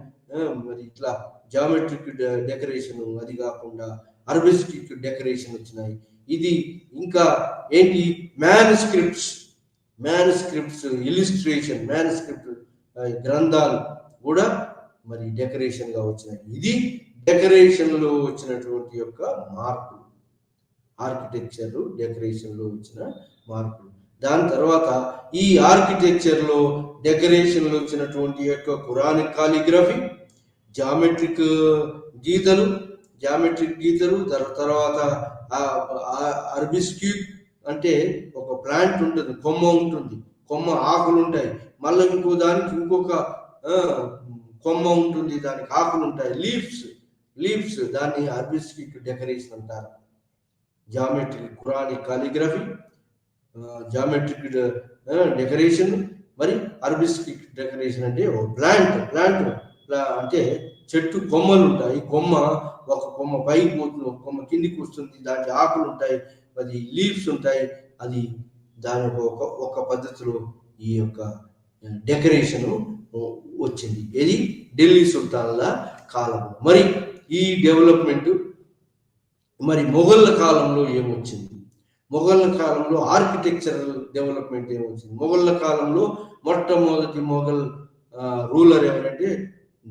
మరి ఇట్లా జామెట్రిక్ డెకరేషన్. అది కాకుండా అర్బిస్టిక్ డెకరేషన్ వచ్చినాయి. ఇది ఇంకా ఏంటి, మ్యానుస్క్రిప్ట్స్, ఇలిస్ట్రేషన్, గ్రంథాలు కూడా మరి డెకరేషన్ గా వచ్చినాయి. ఇది డెకరేషన్ లో వచ్చినటువంటి యొక్క మార్పులు, ఆర్కిటెక్చర్ డెకరేషన్ లో వచ్చిన మార్పులు. దాని తర్వాత ఈ ఆర్కిటెక్చర్ లో డెకరేషన్ లో వచ్చినటువంటి యొక్క ఖురానిక్ కాలిగ్రఫీ, జామెట్రిక్ గీతలు, తర్వాత అర్బిస్క్యూ అంటే ఒక ప్లాంట్ ఉంటుంది, కొమ్మ ఆకులు ఉంటాయి. మళ్ళీ ఇంకో దానికి ఇంకొక కొమ్మ ఉంటుంది, దానికి ఆకులు ఉంటాయి, లీవ్స్, దాన్ని అర్బిస్క్యూ డెకరేషన్ అంటారు. జామెట్రిక్ ఖురానిక్ కాలిగ్రఫీ, జామెట్రిక్ డెకరేషన్, మరి అర్బిస్క్యూ డెకరేషన్ అంటే ప్లాంట్ అంటే చెట్టు కొమ్మలు ఉంటాయి. ఒక కొమ్మ పైకి పోతుంది, ఒక కొమ్మ కిందికి వస్తుంది, దానికి ఆకులు ఉంటాయి, అది లీవ్స్ ఉంటాయి. అది దాని ఒక పద్ధతిలో ఈ యొక్క డెకరేషన్ వచ్చింది. ఇది ఢిల్లీ సుల్తాన్ల కాలం. మరి ఈ డెవలప్మెంట్ మరి మొఘళ్ళ కాలంలో ఏమొచ్చింది? మొఘళ్ళ కాలంలో ఆర్కిటెక్చరల్ డెవలప్మెంట్ ఏమొచ్చింది? మొఘళ్ళ కాలంలో మొట్టమొదటి మొఘల్ రూలర్ ఎవరంటే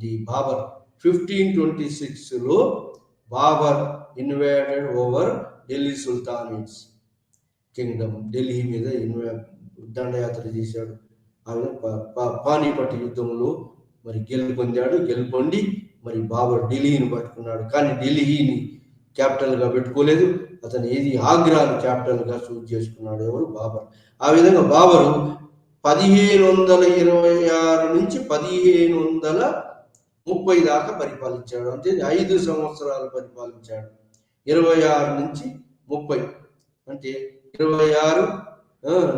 ది బాబర్. 1526లో Babur invaded over Delhi sultanates kingdom. Delhi మీద దండయాత్ర చేశాడు. ఆయన పానీపట్ యుద్ధంలో మరి గెలుపొంది మరి బాబర్ ఢిల్లీని పట్టుకున్నాడు. కానీ ఢిల్లీని క్యాపిటల్గా పెట్టుకోలేదు, అతను ఆగ్రాను క్యాపిటల్గా చూజ్ చేసుకున్నాడు ఎవరు? బాబర్. ఆ విధంగా బాబరు 1526 నుంచి 1530 దాకా పరిపాలించాడు. అంటే 5 సంవత్సరాలు పరిపాలించాడు. 26 నుంచి 30 అంటే 26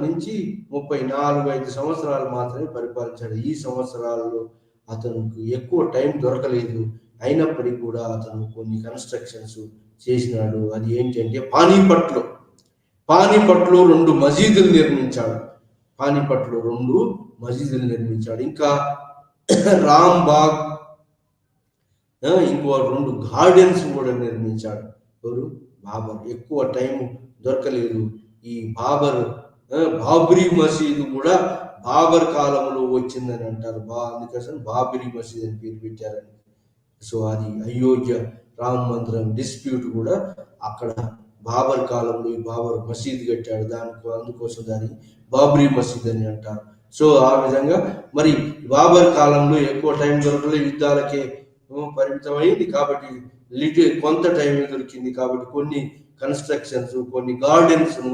నుంచి 34-5 సంవత్సరాలు మాత్రమే పరిపాలించాడు. ఈ సంవత్సరాల్లో అతనికి ఎక్కువ టైం దొరకలేదు. అయినప్పటికీ కూడా అతను కొన్ని కన్స్ట్రక్షన్స్ చేసినాడు. అది ఏంటంటే పానీపట్లో 2 మసీదులు నిర్మించాడు. పానీపట్లో 2 మసీదులు నిర్మించాడు. ఇంకా రాంబాగ్, ఇంకో 2 గార్డెన్స్ కూడా నిర్మించాడు. ఎవరు? బాబర్. ఎక్కువ టైం దొరకలేదు. ఈ బాబ్రీ మసీదు కూడా బాబర్ కాలంలో వచ్చిందని అంటారు. అందుకోసం బాబ్రీ మసీద్ అని పేరు పెట్టారని. సో అది అయోధ్య రామ మందిరం డిస్ప్యూట్ కూడా అక్కడ బాబర్ కాలంలో ఈ బాబర్ మసీద్ కట్టాడు. అందుకోసం దాన్ని బాబ్రీ మసీద్ అని అంటారు. సో ఆ విధంగా మరి బాబర్ కాలంలో ఎక్కువ టైం దొరకలేదు, యుద్ధాలకే పరిమితమైంది. కాబట్టి కొంత టైం దొరికింది. కాబట్టి కొన్ని కన్స్ట్రక్షన్స్, కొన్ని గార్డెన్స్ ను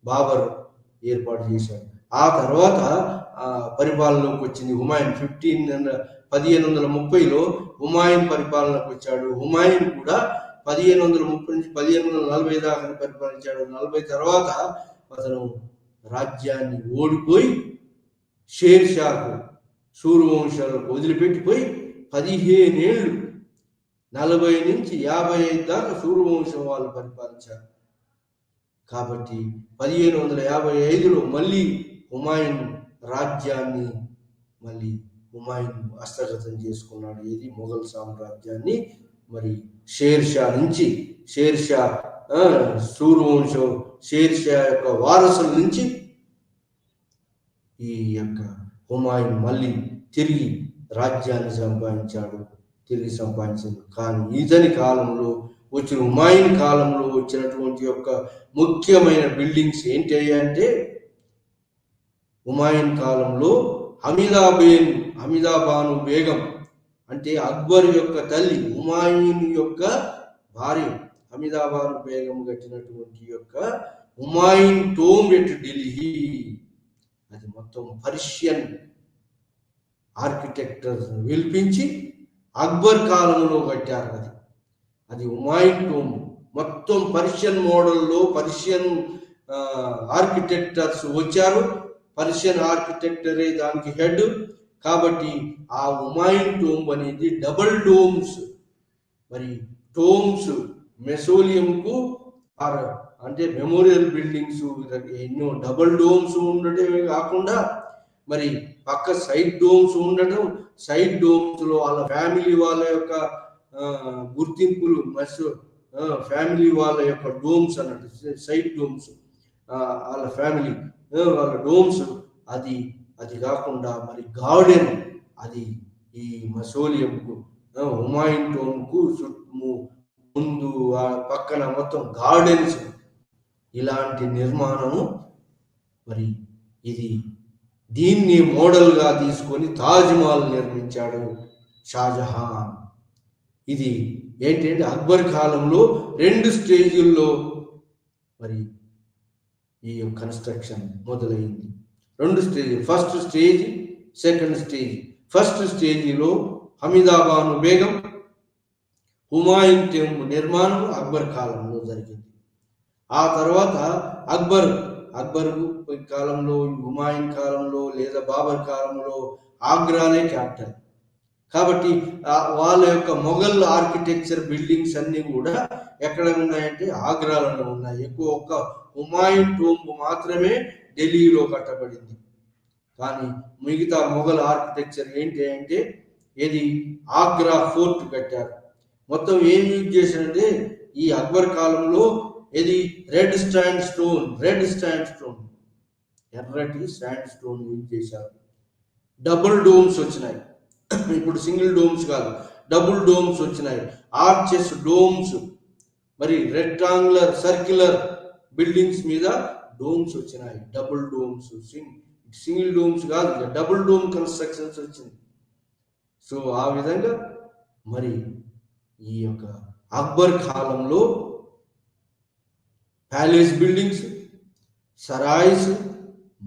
బాబర్ ఏర్పాటు చేశాడు. ఆ తర్వాత పరిపాలనలోకి వచ్చింది హుమాయూన్. 1530లో హుమాయూన్ పరిపాలనకు వచ్చాడు. హుమాయూన్ కూడా 1530 నుంచి 1540 దాకా పరిపాలించాడు. 40 తర్వాత అతను రాజ్యాన్ని ఓడిపోయి షేర్ షాకు సూర్యవంశాలకు వదిలిపెట్టిపోయి 15 ఏళ్ళు 40 నుంచి 55 దాకా సూర్యవంశం వాళ్ళు పరిపాలించారు. కాబట్టి 1555లో మళ్ళీ హుమాయూన్ రాజ్యాన్ని హుమాయూన్ హస్తగతం చేసుకున్నాడు. ఇది మొఘల్ సామ్రాజ్యాన్ని. మరి షేర్ షా సూర్యవంశం షేర్ షా యొక్క వారసుల నుంచి ఈ యొక్క హుమాయూన్ మళ్ళీ తిరిగి రాజ్యాన్ని సంపాదించింది. కానీ ఇతని కాలంలో హుమాయూన్ కాలంలో వచ్చినటువంటి యొక్క ముఖ్యమైన బిల్డింగ్స్ ఏంటి అంటే, హుమాయూన్ కాలంలో హమీదాబాను బేగం అంటే అక్బర్ యొక్క తల్లి, హుమాయూన్ యొక్క భార్య హమీదాబాను బేగం కట్టినటువంటి యొక్క హుమాయూన్ టోంబ్ ఎట్ ఢిల్లీ. అది మొత్తం పర్షియన్ ఆర్కిటెక్చర్ పిలిపించి అక్బర్ కాలంలో కట్టారు. అది హుమాయూన్ టోంబ్ మొత్తం పర్షియన్ మోడల్లో పర్షియన్ ఆర్కిటెక్టర్స్ వచ్చారు. పర్షియన్ ఆర్కిటెక్చరే దానికి హెడ్. కాబట్టి ఆ హుమాయూన్ టోంబ్ అనేది డబుల్ డోమ్స్. మరి టోమ్స్ మెసోలియంకు అంటే మెమోరియల్ బిల్డింగ్స్ ఎన్నో డబుల్ డోమ్స్ ఉండటమే కాకుండా మరి పక్క సైడ్ డోమ్స్ ఉండటం, సైడ్ డోమ్స్ లో వాళ్ళ ఫ్యామిలీ వాళ్ళ యొక్క గుర్తింపులు, ఫ్యామిలీ వాళ్ళ యొక్క డోమ్స్ అన్నట్టు సైడ్ డోమ్స్, వాళ్ళ ఫ్యామిలీ వాళ్ళ డోమ్స్. అది కాకుండా మరి గార్డెన్, అది ఈ మసోలియంకు హుమాయూన్ టోంబ్కు ముందు పక్కన మొత్తం గార్డెన్స్, ఇలాంటి నిర్మాణము. మరి దీన్ని మోడల్గా తీసుకొని తాజ్మహల్ నిర్మించాడు షాజహాన్. ఇది ఏంటంటే అక్బర్ కాలంలో 2 స్టేజుల్లో మరి ఈ కన్స్ట్రక్షన్ మొదలైంది. 2 స్టేజీలు, first stage, second stage. First స్టేజీలో హమీదాబాను బేగం హుమాయూన్ టెంపుల్ నిర్మాణం అక్బర్ కాలంలో జరిగింది. ఆ తర్వాత అక్బర్ కాలంలో, హుమాయూన్ కాలంలో లేదా బాబర్ కాలంలో ఆగ్రానే క్యాపిటల్. కాబట్టి వాళ్ళ యొక్క మొఘల్ ఆర్కిటెక్చర్ బిల్డింగ్స్ అన్ని కూడా ఎక్కడ ఉన్నాయంటే ఆగ్రాలో ఉన్నాయి. ఒక్క హుమాయూన్ టోంబ్ మాత్రమే ఢిల్లీలో కట్టబడింది. కానీ మిగతా మొఘల్ ఆర్కిటెక్చర్ ఏంటి అంటే ఆగ్రా ఫోర్ట్ కట్టారు. మొత్తం ఏం యూజ్ చేశారంటే ఈ అక్బర్ కాలంలో రెడ్ శాండ్ స్టోన్, ఎర్రటి శాండ్ స్టోన్ యూజ్ చేశారు. డబుల్ డోమ్స్ వచ్చినాయి. ఇప్పుడు సింగిల్ డోమ్స్ కాదు, డబుల్ డోమ్స్ వచ్చినాయి. ఆర్చెస్, డోమ్స్, మరి రెక్టాంగులర్, సర్క్యులర్ బిల్డింగ్స్ మీద డోమ్స్ వచ్చినాయి. డబుల్ డోమ్స్, సింగిల్ డోమ్స్ కాదు, డబుల్ డోమ్ కన్స్ట్రక్షన్స్ వచ్చింది. సో ఆ విధంగా మరి ఈ యొక్క అక్బర్ కాలంలో ప్యాలెస్ బిల్డింగ్స్, సరాయిస్,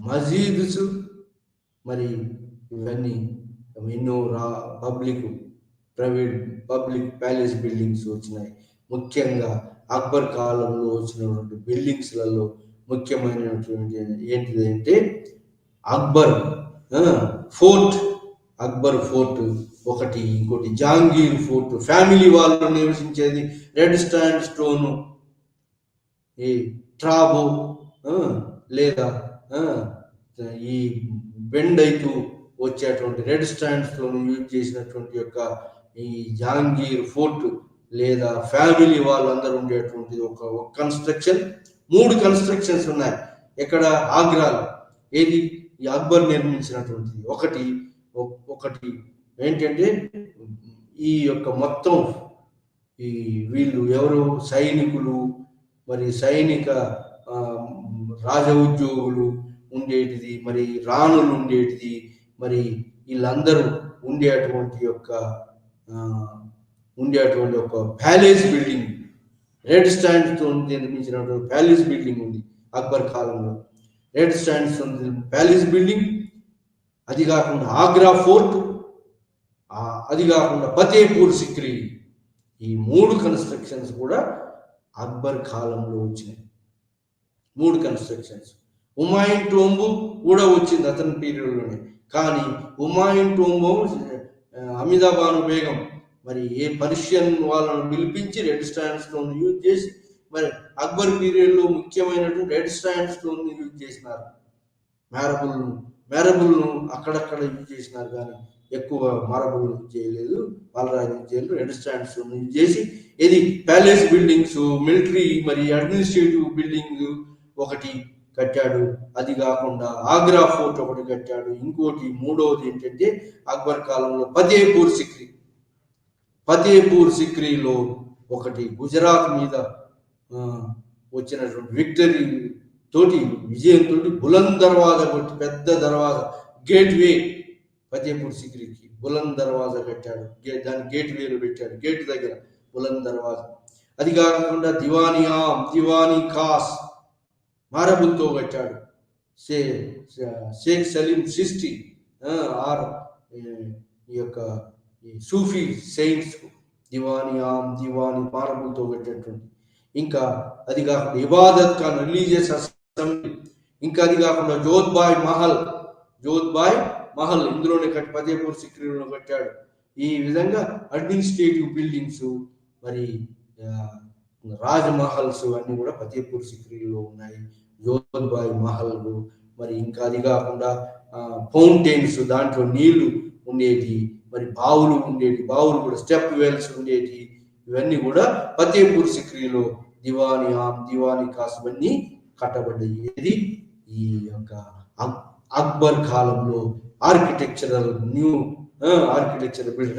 మసీద్స్, మరి ఇవన్నీ ఎన్నో పబ్లిక్ ప్యాలెస్ బిల్డింగ్స్ వచ్చినాయి. ముఖ్యంగా అక్బర్ కాలంలో వచ్చినటువంటి బిల్డింగ్స్లలో ముఖ్యమైనటువంటి ఏంటిది అంటే అక్బర్ ఫోర్ట్ ఒకటి, ఇంకోటి జహాంగీర్ ఫోర్ట్. ఫ్యామిలీ వాళ్ళు నివసించేది రెడ్ స్టాండ్ స్టోన్, ఈ ట్రాబో లేదా ఈ బెండ్ అయితూ వచ్చేటువంటి రెడ్ స్టాండ్ స్టోన్ యూజ్ చేసినటువంటి యొక్క ఈ జహాంగీర్ ఫోర్ట్ లేదా ఫ్యామిలీ వాళ్ళందరూ ఉండేటువంటి ఒక కన్స్ట్రక్షన్. 3 కన్స్ట్రక్షన్స్ ఉన్నాయి ఎక్కడ ఆగ్రాలో. ఏది ఈ అక్బర్ నిర్మించినటువంటిది. ఒకటి ఏంటంటే ఈ యొక్క మొత్తం ఈ వీళ్ళు ఎవరు సైనికులు, మరి సైనిక రాజ ఉద్యోగులు ఉండేటిది, మరి రాణులు ఉండేటిది, మరి వీళ్ళందరూ ఉండేటువంటి ఒక ప్యాలెస్ బిల్డింగ్, రెడ్ స్టాండ్తో నిర్మించినటువంటి ప్యాలెస్ బిల్డింగ్ ఉంది అక్బర్ కాలంలో. రెడ్ స్టాండ్స్ ప్యాలెస్ బిల్డింగ్, అది కాకుండా ఆగ్రా ఫోర్ట్, అది కాకుండా ఫతేపూర్ సిక్రీ. ఈ 3 కన్స్ట్రక్షన్స్ కూడా అక్బర్ కాలంలో వచ్చినాయి. 3 కన్స్ట్రక్షన్స్. హుమాయూన్ టోంబు కూడా వచ్చింది అతని పీరియడ్లోనే. కానీ హుమాయూన్ టోంబు హమీదాబాను బేగం మరి ఏ పర్షియన్ వాళ్ళను పిలిపించి రెడ్ స్టాండ్ స్టోన్ యూజ్ చేసి, మరి అక్బర్ పీరియడ్లో ముఖ్యమైనటువంటి రెడ్ స్టాండ్ స్టోన్ యూజ్ చేసినారు. మ్యారబుల్ను అక్కడక్కడ యూజ్ చేసినారు, కానీ ఎక్కువ మార్బుల్ యూజ్ చేయలేదు, పాలరాయి యూజ్ చేయలేదు. రెడ్ స్టాండ్ స్టోన్ యూజ్ చేసి ఇది ప్యాలెస్ బిల్డింగ్స్, మిలిటరీ మరి అడ్మినిస్ట్రేటివ్ బిల్డింగ్ ఒకటి కట్టాడు. అది కాకుండా ఆగ్రా ఫోర్ట్ ఒకటి కట్టాడు. ఇంకోటి 3వది ఏంటంటే అక్బర్ కాలంలో ఫతేపూర్ సిక్రీలో ఒకటి గుజరాత్ మీద వచ్చినటువంటి విక్టరీ తోటి, విజయంతో బులంద్ దర్వాజా కొట్టి, పెద్ద దర్వాజా, గేట్వే, ఫతేపూర్ సిక్రీకి బులంద్ దర్వాజా కట్టాడు. దాని గేట్వేలు పెట్టాడు, గేట్ దగ్గర బులంద్ దర్వాజా. అది కాకుండా దివానీ ఖాస్ మార్బుల్తో కట్టాడు. షేక్ సలీం చిష్తి ఈ యొక్క సూఫీ సెయింట్స్ దివానీ మార్బుల్తో కట్టేటువంటి. ఇంకా అది కాకుండా ఇబాదత్ ఖాన్ రిలీజియస్ అసెంబ్లీ. ఇంకా అది కాకుండా జోధ్బాయ్ మహల్ ఇందులోనే కట్టి ఫతేపూర్ సిక్రీలో కట్టాడు. ఈ విధంగా అడ్మినిస్ట్రేటివ్ బిల్డింగ్స్, మరి రాజ్మహల్స్ అన్ని కూడా ఫతేపూర్ సిక్రీలో ఉన్నాయి. జోధ్బాయ్ మహల్, మరి ఇంకా అది కాకుండా ఫౌంటైన్స్, దాంట్లో నీళ్లు ఉండేటి, మరి బావులు ఉండేటి, బావులు కూడా స్టెప్ వెల్స్ ఉండేటి. ఇవన్నీ కూడా ఫతేపూర్ సిక్రీలో దివానీ ఖాస్ ఇవన్నీ కట్టబడ్డాయి. ఇది ఈ యొక్క అక్బర్ కాలంలో ఆర్కిటెక్చరల్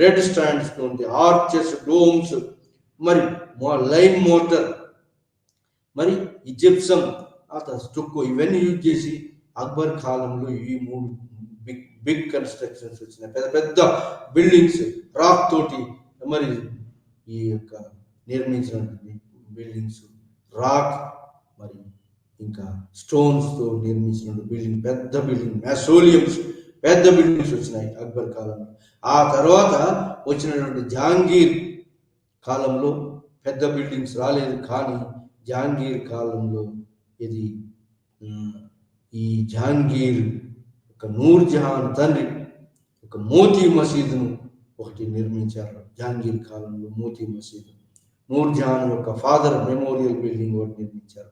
రెడ్ స్టాండ్స్ ఉంటే ఆర్చెస్, డోమ్స్, మరి లైమ్ మోటర్, మరి ఈ జిప్సమ్, స్టుక్కో ఇవన్నీ యూజ్ చేసి అక్బర్ కాలంలో ఈ 3 బిగ్ కన్స్ట్రక్షన్స్ వచ్చినాయి. పెద్ద పెద్ద బిల్డింగ్స్ రాక్ తోటి, మరి ఈ యొక్క నిర్మించినటువంటి బిల్డింగ్స్ రాక్, మరి ఇంకా స్టోన్స్తో నిర్మించినటువంటి బిల్డింగ్, పెద్ద బిల్డింగ్, మ్యాసోలియమ్స్, పెద్ద బిల్డింగ్స్ వచ్చినాయి అక్బర్ కాలంలో. ఆ తర్వాత వచ్చినటువంటి జహాంగీర్ కాలంలో పెద్ద బిల్డింగ్స్ రాలేదు. కానీ జహాంగీర్ కాలంలో ఇది ఈ జహాంగీర్ ఒక నూర్జహాన్ తండ్రి ఒక మోతీ మసీదును ఒకటి నిర్మించారు. జహాంగీర్ కాలంలో మోతీ మసీదు, నూర్జహాన్ యొక్క ఫాదర్ మెమోరియల్ బిల్డింగ్ ఒకటి నిర్మించారు.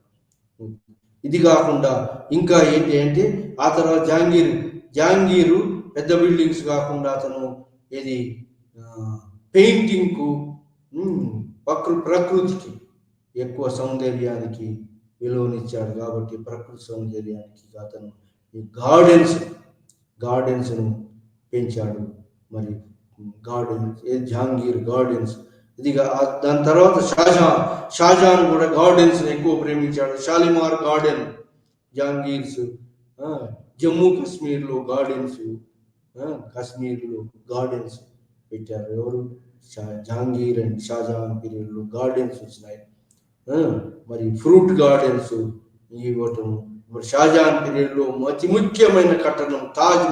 ఇది కాకుండా ఇంకా ఏంటి అంటే ఆ తర్వాత జహాంగీరు పెద్ద బిల్డింగ్స్ కాకుండా అతను ఇది పెయింటింగ్కు, ప్రకృతికి ఎక్కువ సౌందర్యానికి విలువనిచ్చాడు. కాబట్టి ప్రకృతి సౌందర్యానికి అతను ఈ గార్డెన్స్ను పెంచాడు. మరి జహాంగీర్ గార్డెన్స్. ఇది దాని తర్వాత షాజహాన్ కూడా గార్డెన్స్ ఎక్కువ ప్రేమించాడు. షాలిమార్ గార్డెన్ జమ్మూ కాశ్మీర్లో గార్డెన్స్, కాశ్మీర్లో గార్డెన్స్ పెట్టారు. ఎవరు? జహాంగీర్ అండ్ షాజహాన్ పీరియడ్లో గార్డెన్స్ వచ్చినాయి. మరి ఫ్రూట్ గార్డెన్స్ ఇవ్వటం. మరి షాజహాన్ పీరియడ్లో అతి ముఖ్యమైన కట్టడం తాజ్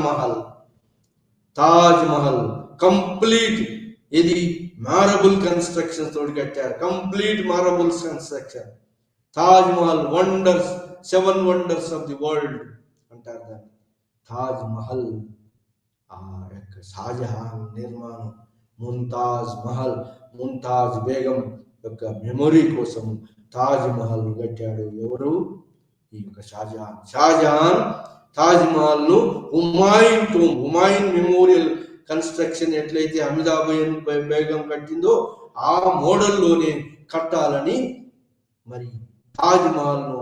మహల్ కంప్లీట్ ఇది మార్బుల్ కన్స్ట్రక్షన్ తోటి కట్టారు. Complete marble construction. Taj Mahal wonders, 7 wonders of the world అంటారు దాన్ని. తాజ్ మహల్ ఆ యొక్క షాజహాన్ నిర్మాణం. ముంతాజ్ బేగం యొక్క మెమొరీ కోసం తాజ్ మహల్ కట్టాడు. ఎవరు? ఈ యొక్క షాజహాన్ తాజ్ మహల్ ను హుమాయూన్ మెమోరియల్ కన్స్ట్రక్షన్ ఎట్లయితే అమితాబ్ బేగం కట్టిందో ఆ మోడల్లోనే కట్టాలని మరి తాజ్ మహల్ ను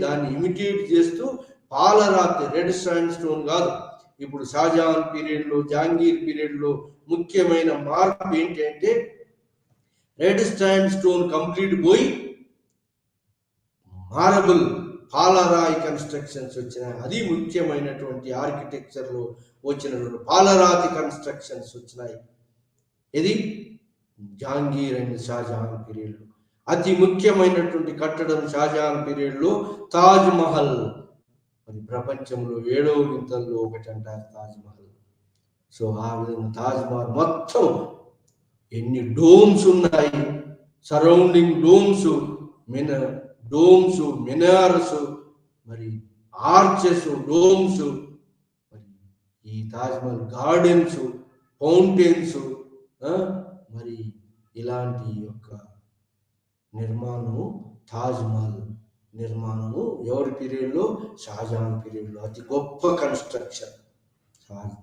దాన్ని ఇమిటేట్ చేస్తూ పాలరాతి, రెడ్ శాండ్ స్టోన్ కాదు. ఇప్పుడు షాజహాన్ పీరియడ్లో, జహాంగీర్ పీరియడ్లో ముఖ్యమైన మార్పు ఏంటంటే రెడ్ శాండ్ స్టోన్ కంప్లీట్ పోయి మార్బుల్ పాలరాయి కన్స్ట్రక్షన్స్ వచ్చినాయి. అది ముఖ్యమైనటువంటి ఆర్కిటెక్చర్లో వచ్చినటువంటి పాలరాతి కన్స్ట్రక్షన్స్ వచ్చినాయి. ఇది జహాంగీర్ అండ్ షాజహాన్ పీరియడ్లో అతి ముఖ్యమైనటువంటి కట్టడం. షాజహాన్ పీరియడ్లో తాజ్ మహల్. మరి ప్రపంచంలో 7వ వింతల్లో ఒకటి అంటారు తాజ్ మహల్. సో ఆ విధంగా తాజ్ మహల్ మొత్తం ఎన్ని డోమ్స్ ఉన్నాయి, సరౌండింగ్ డోమ్స్, మినార్స్, మరి ఆర్చెస్, డోమ్స్, మరి ఈ తాజ్ మహల్ గార్డెన్స్, ఫౌంటైన్స్, మరి ఇలాంటి యొక్క నిర్మాణము తాజ్ మహల్ నిర్మాణము ఎవరి పీరియడ్లో? షాజహాన్ పీరియడ్లో. అతి గొప్ప కన్స్ట్రక్షన్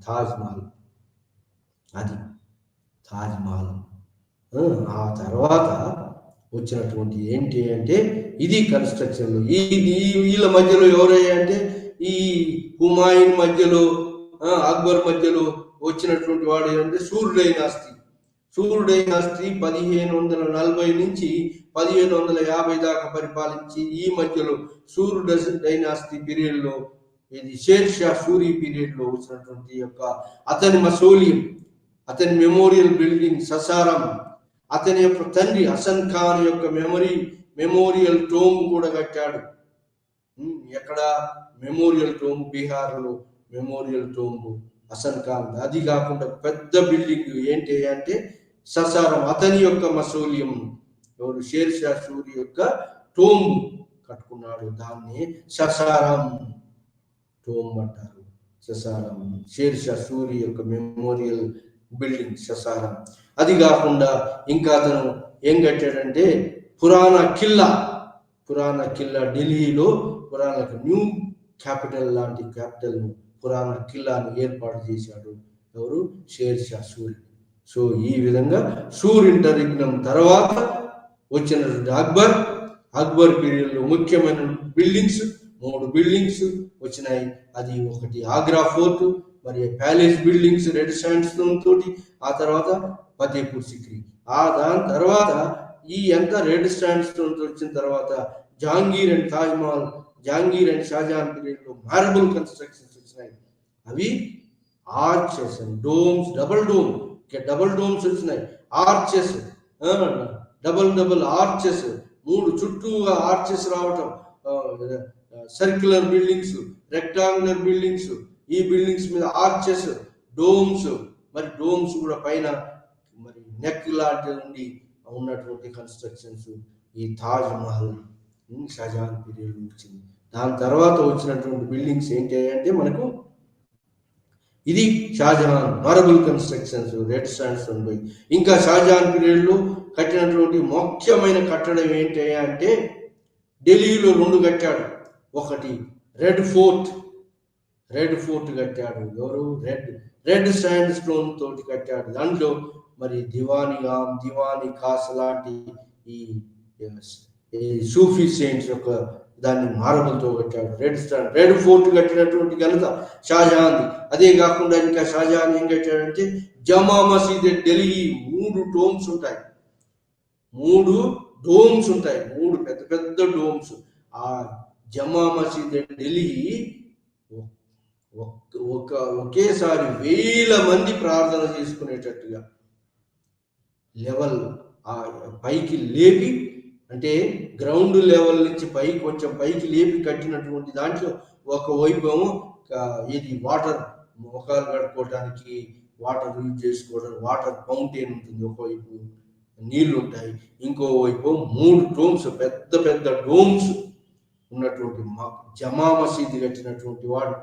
తాజ్ మహల్. అది తాజ్ మహల్. ఆ తర్వాత వచ్చినటువంటి ఏంటి అంటే ఇది కన్స్ట్రక్షన్లో వీళ్ళ మధ్యలో ఎవరయ్యా అంటే ఈ హుమాయూన్ మధ్యలో, అక్బర్ మధ్యలో వచ్చినటువంటి వాడు ఏంటంటే సూర్ డైనాసిటీ 1540 నుంచి 1550 దాకా పరిపాలించి ఈ మధ్యలో సూర్ డైనాసిటీ పీరియడ్లో ఇది షేర్ షా సూరి పీరియడ్లో వచ్చినటువంటి యొక్క అతని మసోలియం, అతని మెమోరియల్ బిల్డింగ్ ససారం, అతని యొక్క తండ్రి హసన్ ఖాన్ యొక్క మెమోరియల్ టోమ్ కూడా కట్టాడు. ఎక్కడ? మెమోరియల్ టోమ్ బీహార్లో మెమోరియల్ టోమ్ హసన్ ఖాన్. అది కాకుండా పెద్ద బిల్డింగ్ ఏంటి అంటే ససారం, అతని యొక్క మసోలియం. ఎవరు? షేర్ షా సూరి యొక్క టోమ్ కట్టుకున్నాడు. దాన్ని ససారం టోమ్ అంటారు. ససారం షేర్ షా సూరి యొక్క మెమోరియల్ బిల్డింగ్ ససారం. అది కాకుండా ఇంకా అతను ఏం కట్టాడంటే పురాణ కిల్లా ఢిల్లీలో న్యూ క్యాపిటల్ లాంటి క్యాపిటల్ను పురాణ కిల్లాను ఏర్పాటు చేశాడు. ఎవరు? షేర్ షా సూరి. సో ఈ విధంగా సూర్ ఇంటర్రిగ్నం తర్వాత వచ్చినటువంటి అక్బర్ పీరియడ్లో ముఖ్యమైన బిల్డింగ్స్ 3 బిల్డింగ్స్ వచ్చినాయి. అది ఒకటి ఆగ్రా ఫోర్ట్, మరి palace buildings red sand stone తోటి, ఆ తర్వాత ఫతేపూర్ సిక్రీ. దాని తర్వాత ఈ ఎంత రెడ్ శాండ్ స్టోన్ వచ్చిన తర్వాత జహాంగీర్ అండ్ తాజ్ మహల్, జహాంగీర్ అండ్ షాజహాన్ పీరియడ్లో మార్బుల్ కన్స్ట్రక్షన్స్ వచ్చినాయి. అవి arches and domes, double domes వచ్చినాయి. ఆర్చెస్, డబుల్ ఆర్చెస్, 3 చుట్టూగా ఆర్చెస్ రావటం, సర్క్యులర్ బిల్డింగ్స్, రెక్టాంగులర్ బిల్డింగ్స్, ఈ బిల్డింగ్స్ మీద ఆర్చెస్, డోమ్స్, మరి డోమ్స్ కూడా పైన మరి నెక్ లాంటి నుండి ఉన్నటువంటి కన్స్ట్రక్షన్స్. ఈ తాజ్ మహల్ షాజహాన్ పీరియడ్ వచ్చింది. దాని తర్వాత వచ్చినటువంటి బిల్డింగ్స్ ఏంటి అంటే మనకు ఇది Shahjahan marble constructions, red sands ఉంటాయి. ఇంకా షాజహాన్ పీరియడ్లో కట్టినటువంటి ముఖ్యమైన కట్టడం ఏంటి అంటే ఢిల్లీలో 2 కట్టాడు. ఒకటి రెడ్ ఫోర్ట్ కట్టాడు. ఎవరు? రెడ్ శాండ్ స్టోన్ తోటి కట్టాడు. దాంట్లో మరి దివాని ఖాస్ లాంటి ఈ సూఫీ సెయింట్స్ యొక్క దాన్ని మార్బుల్తో కట్టాడు. రెడ్ ఫోర్ట్ కట్టినటువంటి ఘనత షాజహాన్. అదే కాకుండా ఇంకా షాజహాన్ ఏం కట్టాడంటే జమా మసీద్ ఢిల్లీ 3 డోమ్స్ ఉంటాయి. 3 పెద్ద డోమ్స్. ఆ జమా మసీద్ ఢిల్లీ ఒకేసారి 1000 మంది ప్రార్థన చేసుకునేటట్టుగా లెవెల్ పైకి లేపి, అంటే గ్రౌండ్ లెవెల్ నుంచి పైకి కొంచెం పైకి లేపి కట్టినటువంటి దాంట్లో ఒకవైపు ఏమో ఇది వాటర్ మొఖాలు కడుక్కోవడానికి వాటర్ యూజ్ చేసుకోవడానికి వాటర్ ఫౌంటైన్ ఉంటుంది, ఒకవైపు నీళ్లు ఉంటాయి, ఇంకోవైపు 3 డోమ్స్ పెద్ద పెద్ద డోమ్స్ ఉన్నటువంటి జమా మసీదు కట్టినటువంటి వాడు.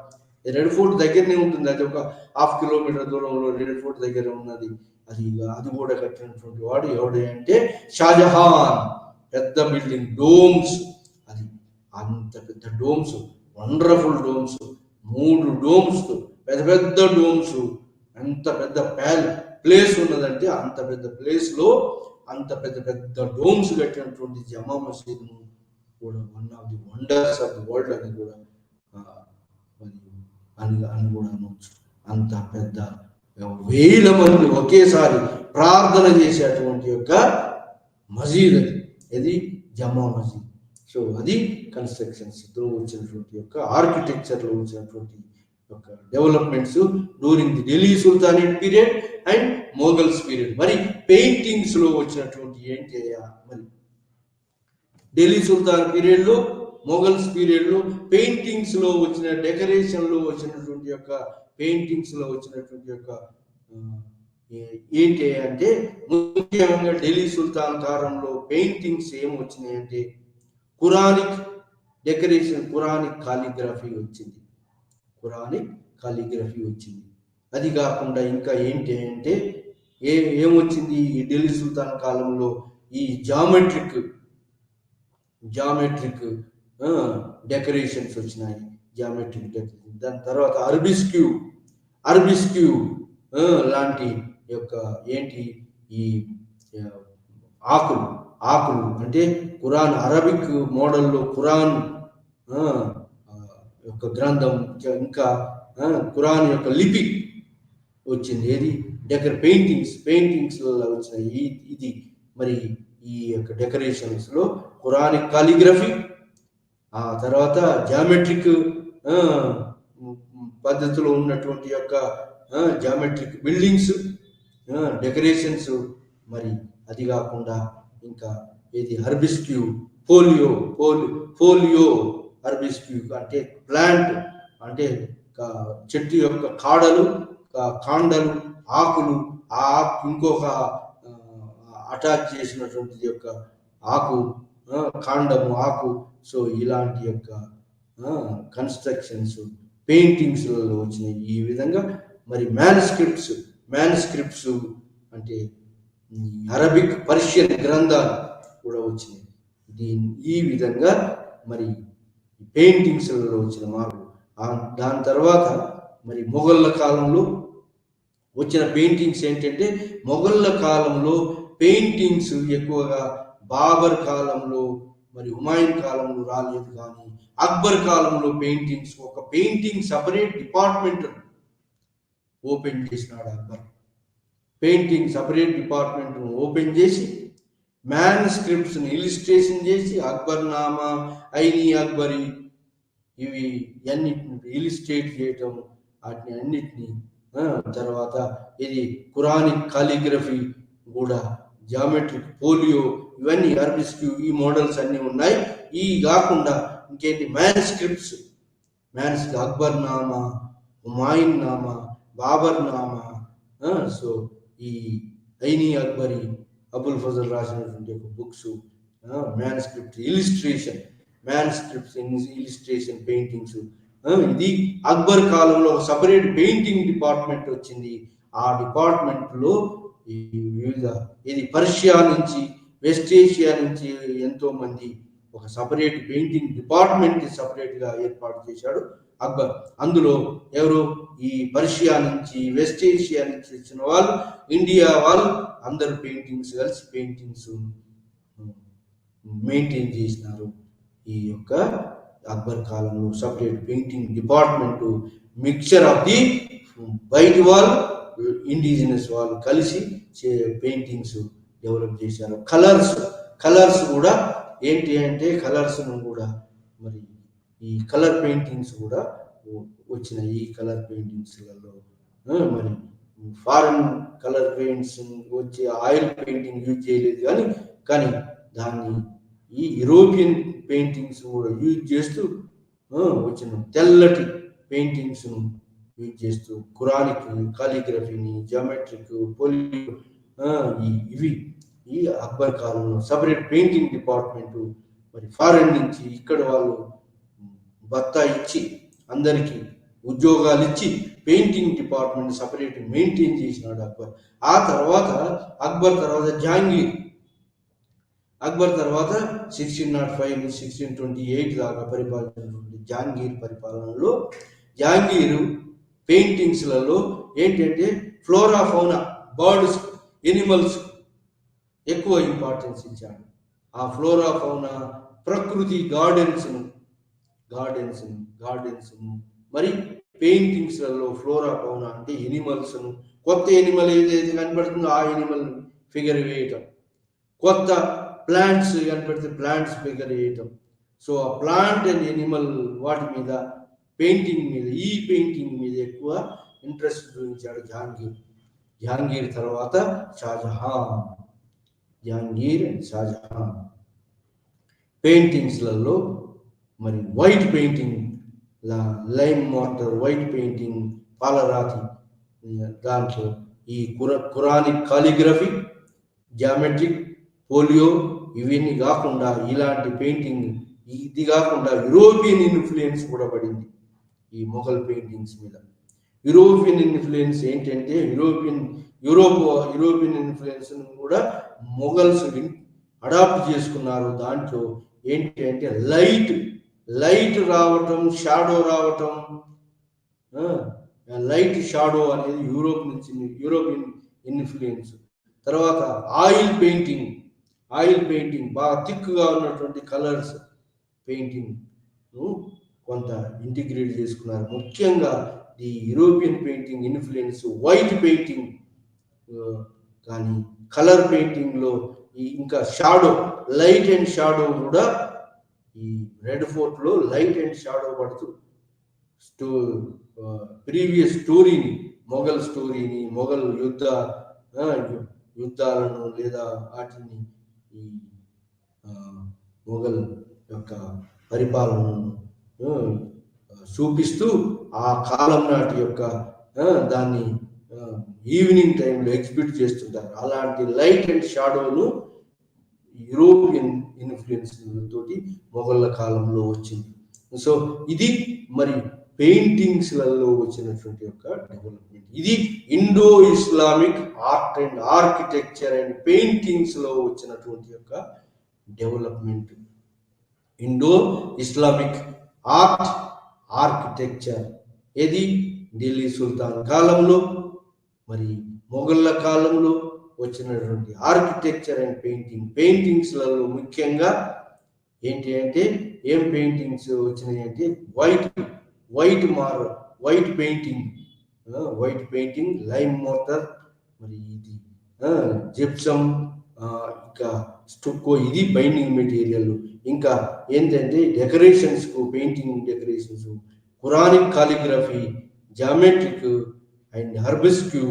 రెడ్ ఫోర్ట్ దగ్గరనే ఉంటుంది, అది ఒక 1/2 కిలోమీటర్ దూరంలో రెడ్ ఫోర్ట్ దగ్గర ఉన్నది. అది కూడా కట్టినటువంటి వాడు ఎవడే అంటే షాజహాన్. పెద్ద బిల్డింగ్ డోమ్స్, అది అంత పెద్ద డోమ్స్, వండర్ఫుల్ డోమ్స్, 3 డోమ్స్, పెద్ద పెద్ద డోమ్స్. అంత పెద్ద ప్లేస్ ఉన్నదంటే అంత పెద్ద ప్లేస్ లో అంత పెద్ద పెద్ద డోమ్స్ కట్టినటువంటి జమా మసీదును కూడా one of the wonders of the world అని కూడా అని కూడా అనవచ్చు. అంత పెద్ద 1000 మంది ఒకేసారి ప్రార్థన చేసేటువంటి యొక్క మసీద్ అది జమా మసీద్. సో అది కన్స్ట్రక్షన్స్ తో వచ్చినటువంటి యొక్క ఆర్కిటెక్చర్ లో వచ్చినటువంటి యొక్క developments during the Delhi sultanate period and Mughals period. మరి పెయింటింగ్స్ లో వచ్చినటువంటి ఏంటి మరి ఢిల్లీ సుల్తాన్ పీరియడ్ లో, మొఘల్స్ పీరియడ్ లో పెయింటింగ్స్ లో వచ్చిన డెకరేషన్ లో వచ్చినటువంటి యొక్క పెయింటింగ్స్ లో వచ్చినటువంటి యొక్క ఏంటి అంటే ముఖ్యంగా ఢిల్లీ సుల్తాన్ కాలంలో పెయింటింగ్స్ ఏమొచ్చినాయి అంటే ఖురానిక్ డెకరేషన్, ఖురానిక్ కాలిగ్రఫీ వచ్చింది, ఖురానిక్ కాలిగ్రఫీ వచ్చింది. అది కాకుండా ఇంకా ఏంటి అంటే ఏమొచ్చింది ఈ ఢిల్లీ సుల్తాన్ కాలంలో ఈ జామెట్రిక్ డెకరేషన్స్ వచ్చినాయి, జామెట్రిక్ డెకరేషన్. దాని తర్వాత అరబిస్క్యూ లాంటి యొక్క ఏంటి ఈ ఆకులు అంటే ఖురాన్ అరబిక్ మోడల్లో ఖురాన్ యొక్క గ్రంథం, ఇంకా ఖురాన్ యొక్క లిపి వచ్చింది. ఏది పెయింటింగ్స్ వచ్చినాయి. ఇది మరి ఈ యొక్క డెకరేషన్స్ లో ఖురానిక్ కాలిగ్రఫీ, ఆ తర్వాత జామెట్రిక్ పద్ధతిలో ఉన్నటువంటి యొక్క జామెట్రిక్ బిల్డింగ్స్, డెకరేషన్స్. మరి అది కాకుండా ఇంకా ఏది అర్బిస్క్యూ, ఫోలియో అర్బిస్క్యూ అంటే ప్లాంట్, అంటే చెట్టు యొక్క కాండలు, ఆకులు, ఆ ఇంకొక అటాచ్ చేసినటువంటి యొక్క ఆకు, కాండము, ఆకు. సో ఇలాంటి యొక్క కన్స్ట్రక్షన్స్ పెయింటింగ్స్లలో వచ్చినాయి. ఈ విధంగా మరి మ్యానుస్క్రిప్ట్స్ అంటే అరబిక్, పర్షియన్ గ్రంథాలు కూడా వచ్చినాయి. ఈ విధంగా మరి పెయింటింగ్స్లలో వచ్చిన మార్పు. దాని తర్వాత మరి మొఘళ్ళ కాలంలో వచ్చిన పెయింటింగ్స్ ఏంటంటే మొఘళ్ళ కాలంలో పెయింటింగ్స్ ఎక్కువగా బాబర్ కాలంలో మరి హుమాయూన్ కాలంలో రాలేదు, కానీ అక్బర్ కాలంలో పెయింటింగ్స్, ఒక పెయింటింగ్ సపరేట్ డిపార్ట్మెంట్ ఓపెన్ చేసినాడు Akbar. Painting separate department open చేసి మ్యాన్స్క్రిప్ట్స్ ఇలిస్ట్రేషన్ చేసి అక్బర్ నామా, ఐనీ అక్బరి ఇవి అన్నిటిని ఇలిస్ట్రేట్ చేయటం, వాటిని అన్నిటినీ తర్వాత ఇది ఖురానిక్ కాలిగ్రఫీ కూడా, జామెట్రిక్, ఫోలియో, ఇవన్నీ అర్బిస్క్యూ, ఈ మోడల్స్ అన్నీ ఉన్నాయి. ఈ కాకుండా ఇంకేంటి మ్యాన్స్క్రిప్ట్స్, అక్బర్ నామా, హుమాయూన్ నామా, బాబర్ నామా. సో ఈ ఐనీ అక్బరి, అబుల్ ఫజల్ రాసినటువంటి బుక్స్, మ్యాన్స్క్రిప్ట్ ఇలిస్ట్రేషన్ పెయింటింగ్స్. ఇది అక్బర్ కాలంలో సపరేట్ పెయింటింగ్ డిపార్ట్మెంట్ వచ్చింది. ఆ డిపార్ట్మెంట్ లో వివిధ పర్షియా నుంచి, వెస్ట్ ఏషియా నుంచి ఎంతో మంది ఒక సపరేట్ పెయింటింగ్ డిపార్ట్మెంట్ సపరేట్ గా ఏర్పాటు చేశాడు అక్బర్. అందులో ఎవరు ఈ పర్షియా నుంచి, వెస్ట్ ఏషియా నుంచి వచ్చిన వాళ్ళు, ఇండియా వాళ్ళు అందరూ కలిసి పెయింటింగ్స్ మెయింటైన్ చేసినారు. ఈ యొక్క అక్బర్ కాలంలో separate painting department, mixture of the బయటి వాళ్ళు, ఇండిజినస్ వాళ్ళు కలిసి పెయింటింగ్స్ డెవలప్ చేశారు. కలర్స్ కూడా ఏంటి అంటే కలర్స్ కూడా మరి ఈ కలర్ పెయింటింగ్స్ కూడా వచ్చిన ఈ కలర్ పెయింటింగ్స్లలో మరి ఫారెన్ కలర్ పెయింట్స్ వచ్చి ఆయిల్ పెయింటింగ్ యూజ్ చేయలేదు, కానీ దాన్ని ఈ యూరోపియన్ పెయింటింగ్స్ కూడా యూజ్ చేస్తూ వచ్చిన తెల్లటి పెయింటింగ్స్ను యూజ్ చేస్తూ ఖురానిక్ కాలిగ్రఫీని, జామెట్రిక్, పోలియో ఇవి ఈ అక్బర్ కాలంలో సపరేట్ పెయింటింగ్ డిపార్ట్మెంట్ మరి ఫారెన్ నుంచి ఇక్కడ వాళ్ళు భత్తా ఇచ్చి అందరికీ ఉద్యోగాలు ఇచ్చి పెయింటింగ్ డిపార్ట్మెంట్ సపరేట్ మెయింటైన్ చేసినాడు అక్బర్. ఆ తర్వాత అక్బర్ తర్వాత అక్బర్ తర్వాత 1605 1628 దాకా పరిపాలించినటువంటి జహాంగీర్ పరిపాలనలో జహాంగీర్ పెయింటింగ్స్లలో ఏంటంటే ఫ్లోరా ఫౌనా, బర్డ్స్, ఎనిమల్స్ ఎక్కువ ఇంపార్టెన్స్ ఇచ్చాడు. ఆ ఫ్లోరా ఫౌనా, ప్రకృతి, గార్డెన్స్ మరి పెయింటింగ్స్లలో ఫ్లోరా ఫౌనా అంటే ఎనిమల్స్, కొత్త ఎనిమల్ ఏదైతే కనపడుతుందో ఆ ఎనిమల్ ఫిగర్ వేయటం, కొత్త ప్లాంట్స్ కనపడితే ప్లాంట్స్ ఫిగర్ వేయటం. సో ఆ ప్లాంట్ అండ్ ఎనిమల్ వాటి మీద పెయింటింగ్ మీద ఎక్కువ ఇంట్రెస్ట్ చూపించాడు జహాంగీర్ తర్వాత జహాంగీర్ అండ్ షాజహాన్. పెయింటింగ్స్లలో మరి white painting, lime mortar white painting, పాలరాతి, దాంట్లో ఈ ఖురానిక్ కాలిగ్రఫీ, జామెట్రిక్, పోలియో ఇవన్నీ కాకుండా ఇలాంటి పెయింటింగ్ ఇది కాకుండా యూరోపియన్ ఇన్ఫ్లుయెన్స్ కూడా పడింది ఈ మొఘల్ పెయింటింగ్స్ మీద. యూరోపియన్ ఇన్ఫ్లుయెన్స్ ఏంటంటే యూరోపియన్ ఇన్ఫ్లుయెన్స్ కూడా మొఘల్స్ అడాప్ట్ చేసుకున్నారు. దాంట్లో ఏంటి అంటే లైట్ రావటం, షాడో రావటం, లైట్ షాడో అనేది యూరోపియన్ ఇన్ఫ్లుయెన్స్. తర్వాత ఆయిల్ పెయింటింగ్ బాగా థిక్గా ఉన్నటువంటి కలర్స్ పెయింటింగ్ కొంత ఇంటిగ్రేట్ చేసుకున్నారు. ముఖ్యంగా ఈ European painting influence white painting, కానీ కలర్ పెయింటింగ్లో ఇంకా షాడో, లైట్ అండ్ షాడో కూడా ఈ రెడ్ ఫోర్ట్లో లైట్ అండ్ షాడో పడుతూ ప్రీవియస్ స్టోరీని, మొఘల్ యుద్ధాలను లేదా వాటిని ఈ మొఘల్ యొక్క పరిపాలనను చూపిస్తూ ఆ కాలం నాటి యొక్క దాన్ని ఈవినింగ్ టైంలో ఎగ్జిబిట్ చేస్తుంటారు. అలాంటి లైట్ అండ్ షాడోను యూరోపియన్ ఇన్ఫ్లుయెన్స్ తోటి మొఘళ్ళ కాలంలో వచ్చింది. సో ఇది మరి పెయింటింగ్స్లలో వచ్చినటువంటి యొక్క డెవలప్మెంట్. ఇది Indo Islamic art and architecture and పెయింటింగ్స్లో వచ్చినటువంటి యొక్క development. Indo Islamic art architecture ఏది ఢిల్లీ సుల్తాన్ కాలంలో మరి మొఘళ్ళ కాలంలో వచ్చినటువంటి ఆర్కిటెక్చర్ అండ్ పెయింటింగ్స్లలో ముఖ్యంగా ఏంటి అంటే ఏం పెయింటింగ్స్ వచ్చినాయి అంటే వైట్ పెయింటింగ్, లైమ్ మోటర్, మరి ఇది జిప్సమ్, ఇంకా స్టుక్కో, ఇది బైండింగ్ మెటీరియల్. ఇంకా ఏంటంటే decorations, painting decorations, Quranic calligraphy, geometric and arabesque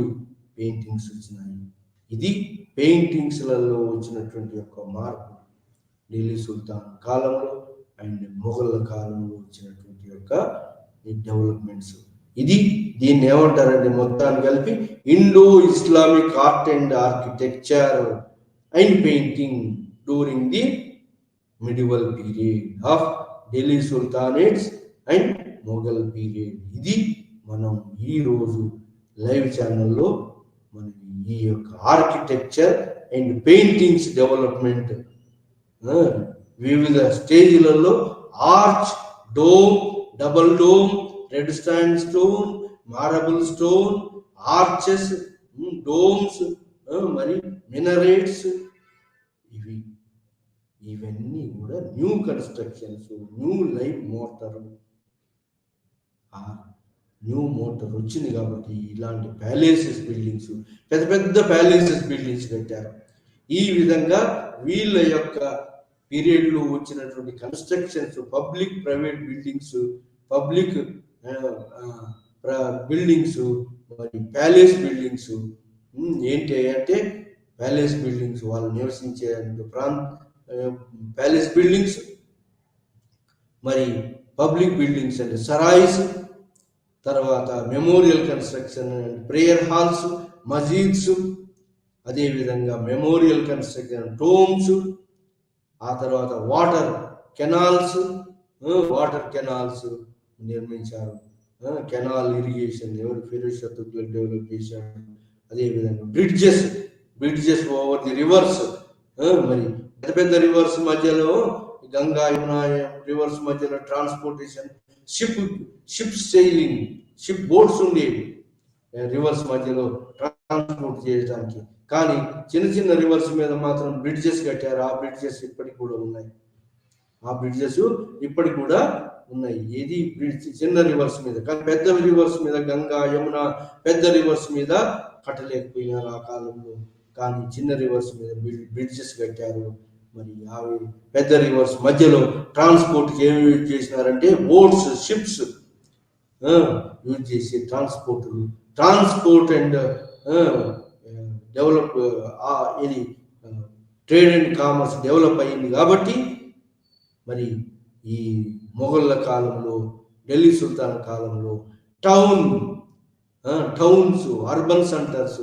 paintings వచ్చినాయి. ఇది పెయింటింగ్స్లలో వచ్చినటువంటి యొక్క మార్పు ఢిల్లీ సుల్తాన్ కాలంలో అండ్ మొఘళ్ళ కాలంలో వచ్చినటువంటి యొక్క డెవలప్మెంట్స్. దీన్ని ఏమంటారంటే మొత్తాన్ని కలిపి Indo Islamic art and architecture and painting during the medieval period of Delhi sultanates and Mughal period. ఇది మనం ఈరోజు లైవ్ ఛానల్లో మనం ఈ యొక్క ఆర్కిటెక్చర్ అండ్ పెయింటింగ్స్ డెవలప్మెంట్ వివిధ స్టేజ్లలో arch, dome, double dome, red stand stone, marble stone, arches, domes, మరి మినరేట్స్, ఇవన్నీ కూడా న్యూ కన్స్ట్రక్షన్స్, న్యూ మోటార్ వచ్చింది కాబట్టి ఇలాంటి ప్యాలెసెస్ బిల్డింగ్స్, పెద్ద ప్యాలెసెస్ బిల్డింగ్స్ కట్టారు. ఈ విధంగా వీళ్ళ యొక్క పీరియడ్లో వచ్చినటువంటి constructions, public private buildings, public buildings, మరి ప్యాలెస్ బిల్డింగ్స్. ఏంటి అంటే ప్యాలెస్ బిల్డింగ్స్, వాళ్ళు నివసించే ప్యాలెస్ బిల్డింగ్స్, మరి పబ్లిక్ బిల్డింగ్స్ అంటే సరాయిస్, తర్వాత memorial construction and prayer halls, masjids, అదేవిధంగా మెమోరియల్ కన్స్ట్రక్షన్ టోమ్స్, ఆ తర్వాత వాటర్ కెనాల్స్ నిర్మించారు. కెనాల్ ఇరిగేషన్ ఎవరు ఫిరోజ్ షా తుగ్లక్ డెవలప్ చేశాడు. అదేవిధంగా బ్రిడ్జెస్ ఓవర్ ది రివర్స్, మరి పెద్ద పెద్ద రివర్స్ మధ్యలో గంగా యమునా రివర్స్ మధ్యలో transportation, ship sailing, ship boats ఉండేవి రివర్స్ మధ్యలో ట్రాన్స్పోర్ట్ చేయడానికి. కానీ చిన్న చిన్న రివర్స్ మీద మాత్రం బ్రిడ్జెస్ కట్టారు. ఆ బ్రిడ్జెస్ ఇప్పటికి కూడా ఉన్నాయి. ఏది బ్రిడ్జ్ చిన్న రివర్స్ మీద, కానీ పెద్ద రివర్స్ మీద గంగా యమున పెద్ద రివర్స్ మీద కట్టలేకపోయినారు ఆ కాలంలో. కానీ చిన్న రివర్స్ మీద బ్రిడ్జెస్ కట్టారు. మరి అవి పెద్ద రివర్స్ మధ్యలో ట్రాన్స్పోర్ట్ ఏమి యూజ్ చేసినారంటే బోట్స్, షిప్స్ యూజ్ చేసి ట్రాన్స్పోర్ట్ అండ్ డెవలప్, ఇది ట్రేడ్ అండ్ కామర్స్ డెవలప్ అయ్యింది. కాబట్టి మరి ఈ మొఘళ్ళ కాలంలో, ఢిల్లీ సుల్తాన్ కాలంలో టౌన్స్, అర్బన్ సెంటర్స్,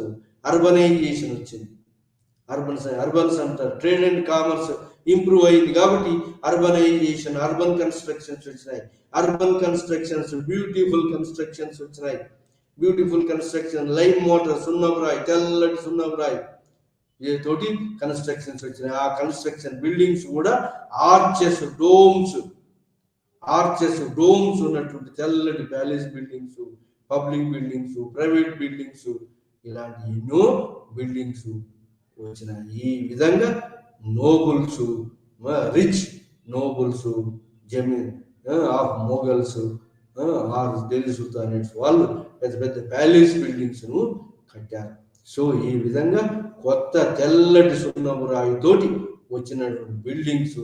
అర్బనైజేషన్ వచ్చింది. Urban centre, trade and commerce improve అయింది. కాబట్టి అర్బనైజేషన్, అర్బన్ కన్స్ట్రక్షన్స్ వచ్చినాయి. అర్బన్ కన్స్ట్రక్షన్స్, బ్యూటిఫుల్ కన్స్ట్రక్షన్స్ వచ్చినాయి. బ్యూటిఫుల్ కన్స్ట్రక్షన్, లైమ్ మోటార్, సున్నపురాయి, తెల్లటి సున్నపురాయి తోటి కన్స్ట్రక్షన్స్ వచ్చినాయి. ఆ కన్స్ట్రక్షన్ బిల్డింగ్స్ కూడా ఆర్చెస్, డోమ్స్ ఉన్నటువంటి తెల్లటి palace buildings, public buildings, private buildings, ఇలాంటి ఎన్నో బిల్డింగ్స్ వచ్చినాయి. ఈ విధంగా నోబుల్స్, రిచ్ నోబుల్స్, జమీన్ of Mughals or Delhi sultanates వాళ్ళు పెద్ద పెద్ద ప్యాలెస్ బిల్డింగ్స్ ను కట్టారు. సో ఈ విధంగా కొత్త తెల్లటి సున్నపురాయి తోటి వచ్చినటువంటి buildings,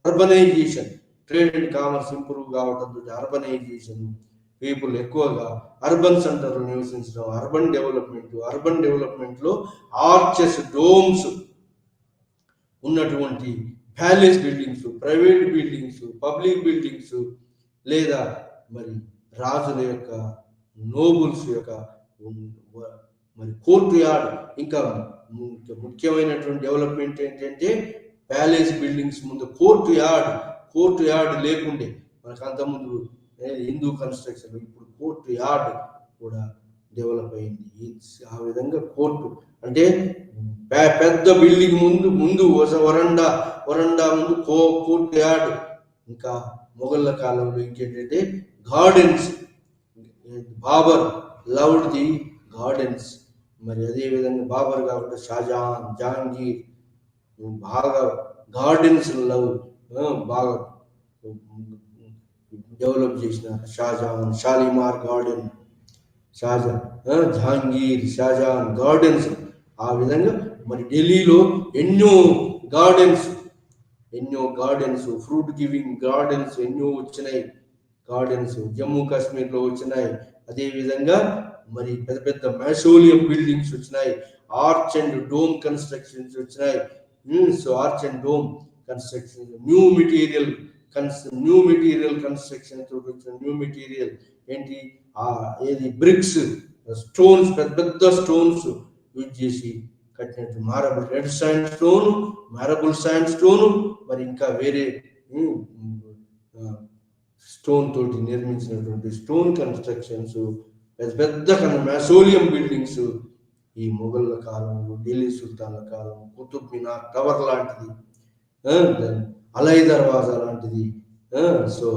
urbanization, trade and commerce improve కావడంతో అర్బనైజేషన్, పీపుల్ ఎక్కువగా అర్బన్ సెంటర్లో నివసించడం, అర్బన్ డెవలప్మెంట్ లో ఆర్చెస్, డోమ్స్ ఉన్నటువంటి palace buildings, private buildings, public buildings, లేదా మరి రాజుల యొక్క, నోబుల్స్ యొక్క మరి కోర్టు యార్డ్. ఇంకా ముఖ్యమైనటువంటి డెవలప్మెంట్ ఏంటంటే ప్యాలెస్ బిల్డింగ్స్ ముందు కోర్టు యార్డ్ లేకుండే. మనకు అంతకుముందు హిందూ కన్స్ట్రక్షన్, ఇప్పుడు కోర్టు యార్డ్ కూడా డెవలప్ అయింది. ఆ విధంగా కోర్టు అంటే పెద్ద బిల్డింగ్ ముందు వరండా ముందు కోర్టు యార్డ్. ఇంకా మొఘళ్ళ కాలంలో ఇంకేంటంటే gardens, Babur loved the gardens. మరి అదే విధంగా బాబర్ కాకుండా షాజహాన్, జహాంగీర్ బాగా గార్డెన్స్ లవ్ బాగా డెవలప్ చేసిన. Shahjahan Shalimar garden, Jahangir, Shahjahan gardens. ఆ విధంగా మరి ఢిల్లీలో ఎన్నో గార్డెన్స్, ఫ్రూట్ గివింగ్ గార్డెన్స్ ఎన్నో వచ్చినాయి. జమ్మూ కాశ్మీర్లో వచ్చినాయి. అదేవిధంగా మరి పెద్ద పెద్ద మ్యాసోలియం బిల్డింగ్స్ వచ్చినాయి. ఆర్చ్ అండ్ డోమ్ కన్స్ట్రక్షన్స్ వచ్చినాయి. So arch and dome construction, new material construction వచ్చిన న్యూ మెటీరియల్ ఏంటి, ఏది బ్రిక్స్, స్టోన్స్, పెద్ద స్టోన్స్ యూజ్ చేసి కట్టినట్టు marble, red sand stone, marble sand stone, మరి ఇంకా వేరే స్టోన్ తోటి నిర్మించినటువంటి స్టోన్ కన్స్ట్రక్షన్స్, పెద్ద మ్యాసోలియం బిల్డింగ్స్ ఈ మొఘళ్ళ కాలంలో, ఢిల్లీ సుల్తాన్ల కాలం, కుతుబ్ మినార్ టవర్ లాంటిది, అలై దర్వాజా లాంటిది, సో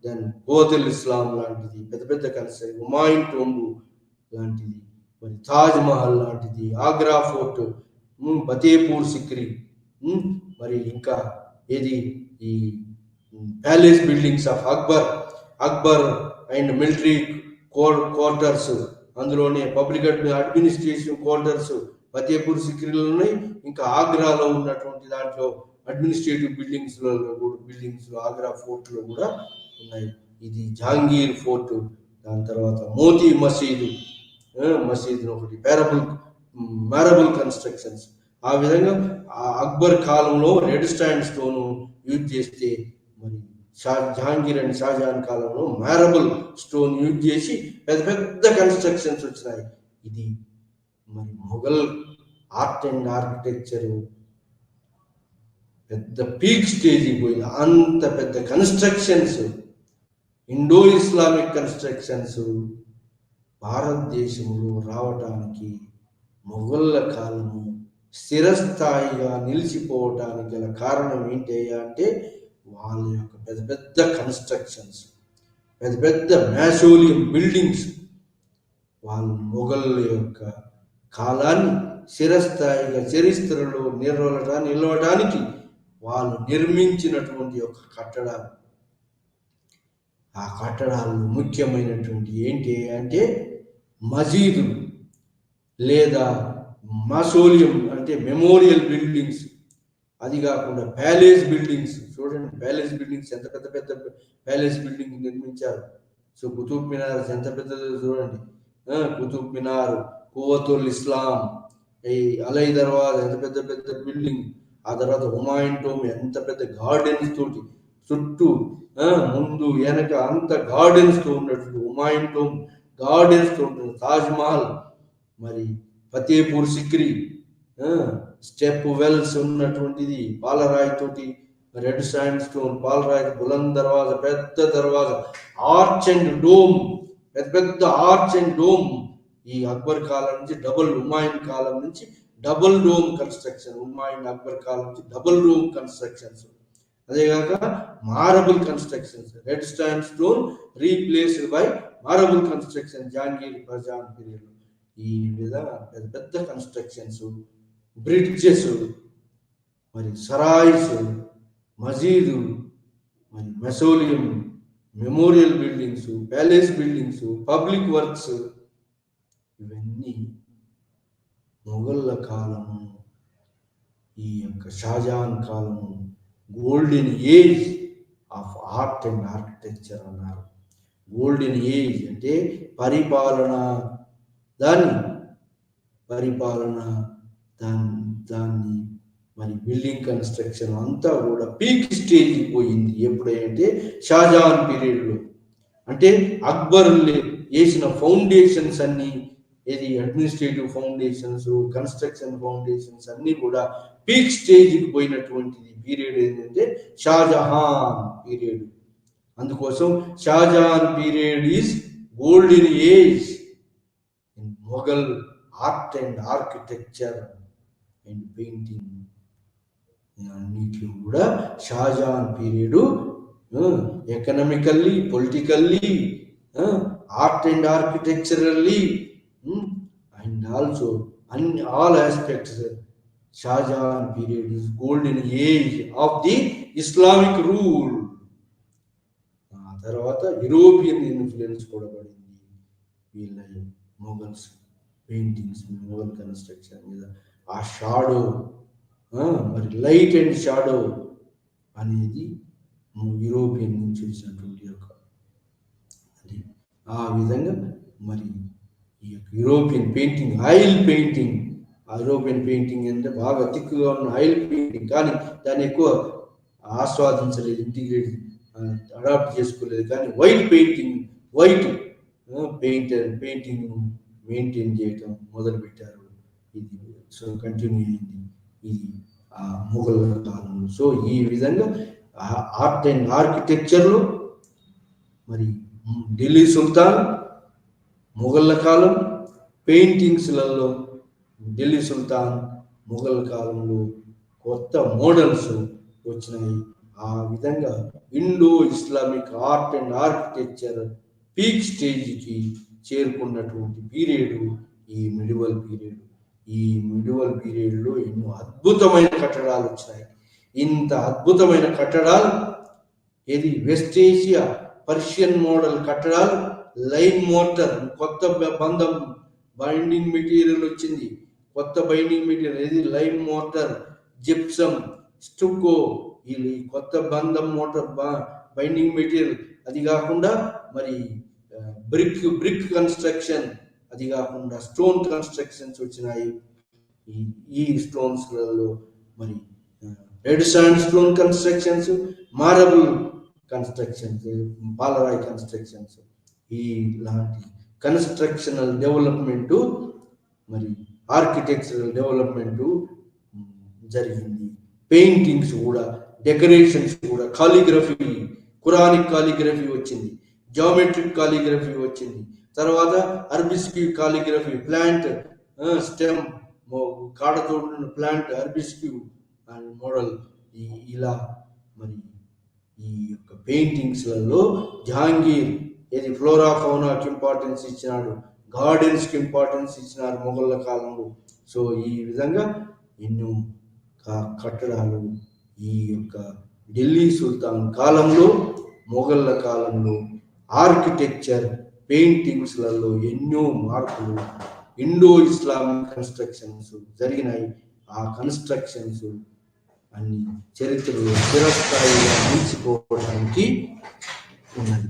దెన్ కోతుల్ ఇస్లాం లాంటిది, పెద్ద కన్స్ట్రక్షన్, హుమాయూన్ టోంబు లాంటిది, మరి తాజ్ మహల్ లాంటిది, ఆగ్రా ఫోర్ట్, ఫతేపూర్ సిక్రీ, మరి ఇంకా ఏది ఈ palace buildings of Akbar and military quarters, అందులోనే పబ్లిక్ అడ్మినిస్ట్రేషన్ క్వార్టర్స్ ఫతేపూర్ సిక్రీలో ఉన్నాయి. ఇంకా ఆగ్రాలో ఉన్నటువంటి దాంట్లో అడ్మినిస్ట్రేటివ్ బిల్డింగ్స్ ఆగ్రా ఫోర్ట్ లో కూడా ఉన్నాయి. ఇది జహాంగీర్ ఫోర్టు, దాని తర్వాత మోతీ మసీదు ఒకటి, మ్యారబుల్ కన్స్ట్రక్షన్స్. ఆ విధంగా అక్బర్ కాలంలో రెడ్ స్టాండ్ స్టోన్ యూజ్ చేస్తే, మరి జహాంగీర్ అండ్ షాజహాన్ కాలంలో మ్యారబుల్ స్టోన్ యూజ్ చేసి పెద్ద పెద్ద కన్స్ట్రక్షన్స్ వచ్చినాయి. ఇది మరి మొఘల్ ఆర్ట్ అండ్ ఆర్కిటెక్చరు పెద్ద పీక్ స్టేజ్కి పోయింది. అంత పెద్ద కన్స్ట్రక్షన్స్, ఇండో ఇస్లామిక్ కన్స్ట్రక్షన్స్ భారతదేశంలో రావటానికి మొఘళ్ళ కాలము స్థిరస్థాయిగా నిలిచిపోవటానికి గల కారణం ఏంటయ్యా అంటే వాళ్ళ యొక్క పెద్ద పెద్ద కన్స్ట్రక్షన్స్, పెద్ద పెద్ద మ్యాసోలియం బిల్డింగ్స్. వాళ్ళు మొఘళ్ళ యొక్క కాలాన్ని స్థిరస్థాయిగా చరిత్రలో నిలవడానికి వాళ్ళు నిర్మించినటువంటి యొక్క కట్టడాలు. ఆ కట్టడాల్లో ముఖ్యమైనటువంటి ఏంటి అంటే మసీదులు లేదా మాసోలియం అంటే మెమోరియల్ బిల్డింగ్స్. అది కాకుండా ప్యాలెస్ బిల్డింగ్స్. చూడండి ప్యాలెస్ బిల్డింగ్స్ ఎంత పెద్ద పెద్ద ప్యాలెస్ బిల్డింగ్ నిర్మించారు. సో కుతుబ్ మినార్ ఎంత పెద్దదో చూడండి. కుతుబ్ మినార్, కువతుల్ ఇస్లాం, ఈ అలై దర్వాజా ఎంత పెద్ద పెద్ద బిల్డింగ్. ఆ తర్వాత హుమాయూన్ టోమ్ ఎంత పెద్ద గార్డెన్స్ తోటి చుట్టూ ముందు వెనక అంత గార్డెన్స్ తో ఉన్నటువంటి హుమాయూన్ టోమ్ గార్డెన్స్ తో ఉంటుంది. తాజ్ మహల్, మరి ఫతేపూర్ సిక్రీ, స్టెప్ వెల్స్ ఉన్నటువంటిది పాలరాయి తోటి, రెడ్ శాండ్ స్టోన్ పాలరాయి, బులంద్ దర్వాజా పెద్ద దర్వాజా, ఆర్చ్ అండ్ డోమ్ పెద్ద పెద్ద ఆర్చ్ అండ్ డోమ్. ఈ అక్బర్ కాలం నుంచి హుమాయూన్ కాలం నుంచి double dome construction, Humayun Akbar కాలం నుంచి డబుల్ డోమ్ కన్స్ట్రక్షన్స్. అదేగాక marble constructions, red stand stone replaced by marble construction Jahangir Shah Jahan period. ఈ విధంగా పెద్ద పెద్ద కన్స్ట్రక్షన్స్, బ్రిడ్జెస్, మరి సరాయిస్, మసీదు, మరి mausoleum, memorial buildings, palace buildings, public works, ఇవన్నీ మొఘళ్ళ కాలము, ఈ యొక్క షాజహాన్ కాలము golden age of art and architecture అన్నారు. గోల్డెన్ ఏజ్ అంటే దాన్ని మరి బిల్డింగ్ కన్స్ట్రక్షన్ అంతా కూడా పీక్ స్టేజ్కి పోయింది. ఎప్పుడంటే షాజహాన్ పీరియడ్లో. అంటే అక్బర్ వేసిన ఫౌండేషన్స్ అన్నీ, ఏది అడ్మినిస్ట్రేటివ్ ఫౌండేషన్స్, కన్స్ట్రక్షన్ ఫౌండేషన్స్ అన్నీ కూడా పీక్ స్టేజ్కి పోయినటువంటిది పీరియడ్ ఏంటంటే షాజహాన్ పీరియడ్. అందుకోసం Shah Jahan period is golden age in Mughal art and architecture and painting. అన్నిట్లో కూడా Shah Jahan period economically, politically, art and architecturally and also all aspects, Shahjahan period is golden age of the Islamic rule. తర్వాత European influence కూడా పడింది వీళ్ళ Mughals paintings, Mughal construction మీద. ఆ shadow, మరి light and shadow అనేది యూరోపియన్ నుంచి వచ్చినటువంటి యొక్క అది. ఆ విధంగా మరి ఈ యొక్క European painting, oil painting, European painting అంటే బాగా థిక్గా ఉన్న ఆయిల్ పెయింటింగ్, కానీ దాన్ని ఎక్కువ ఆస్వాదించలేదు, ఇంటిగ్రేట్ అడాప్ట్ చేసుకోలేదు. కానీ white painting, white painting maintain చేయటం మొదలుపెట్టారు. ఇది సో కంటిన్యూ అయింది ఇది ఆ మొఘల్ కాలంలో. సో ఈ విధంగా ఆర్ట్ అండ్ ఆర్కిటెక్చర్లో మరి ఢిల్లీ సుల్తాన్ మొఘళ్ళ కాలం, పెయింటింగ్స్లలో ఢిల్లీ సుల్తాన్ మొఘల్ కాలంలో కొత్త మోడల్స్ వచ్చినాయి. ఆ విధంగా Indo Islamic art and architecture peak స్టేజ్కి చేరుకున్నటువంటి పీరియడ్ ఈ మిడివల్ పీరియడ్. ఈ మిడివల్ పీరియడ్లో ఎన్నో అద్భుతమైన కట్టడాలు వచ్చినాయి. ఇంత అద్భుతమైన కట్టడాలు ఏది వెస్ట్ ఏషియా పర్షియన్ మోడల్ కట్టడాలు, లైమ్ మోర్టర్, కొత్త బంధం బైండింగ్ మెటీరియల్ వచ్చింది. కొత్త బైండింగ్ మెటీరియల్ ఏది లైమ్ మోర్టర్, జిప్సమ్, స్టుకో, ఈ కొత్త బంధం మోటార్ బైండింగ్ మెటీరియల్. అది కాకుండా మరి బ్రిక్ కన్స్ట్రక్షన్, అది కాకుండా స్టోన్ కన్స్ట్రక్షన్స్ వచ్చినాయి. ఈ స్టోన్స్లలో మరి red sand stone constructions, marble constructions, పాలరాయి కన్స్ట్రక్షన్స్, ఇలాంటి కన్స్ట్రక్షనల్ డెవలప్మెంటు మరి ఆర్కిటెక్చరల్ డెవలప్మెంటు జరిగింది. పెయింటింగ్స్ కూడా, డెకరేషన్స్ కూడా, కాలిగ్రఫీ, ఖురానిక్ కాలిగ్రఫీ వచ్చింది, జామెట్రిక్ కాలిగ్రఫీ వచ్చింది, తర్వాత అర్బిస్క్యూ కాలిగ్రఫీ, ప్లాంట్ స్టెమ్ కాడతో ప్లాంట్ అర్బిస్క్యూ అండ్ మోడల్, ఇలా మరి ఈ యొక్క పెయింటింగ్స్లలో జహాంగీర్ ఏది ఫ్లోరా ఫౌనాకి ఇంపార్టెన్స్ ఇచ్చినాడు, గార్డెన్స్కి ఇంపార్టెన్స్ ఇచ్చినారు మొఘళ్ళ కాలంలో. సో ఈ విధంగా ఎన్నో కట్టడాలు ఈ యొక్క ఢిల్లీ సుల్తాన్ కాలంలో, మొఘళ్ళ కాలంలో ఆర్కిటెక్చర్ పెయింటింగ్స్లలో ఎన్నో మార్పులు, ఇండో ఇస్లామిక్ కన్స్ట్రక్షన్స్ జరిగినాయి. ఆ కన్స్ట్రక్షన్స్ అన్ని చరిత్రలో చిరస్థాయిగా నిలిచిపోవడానికి ఉన్నది.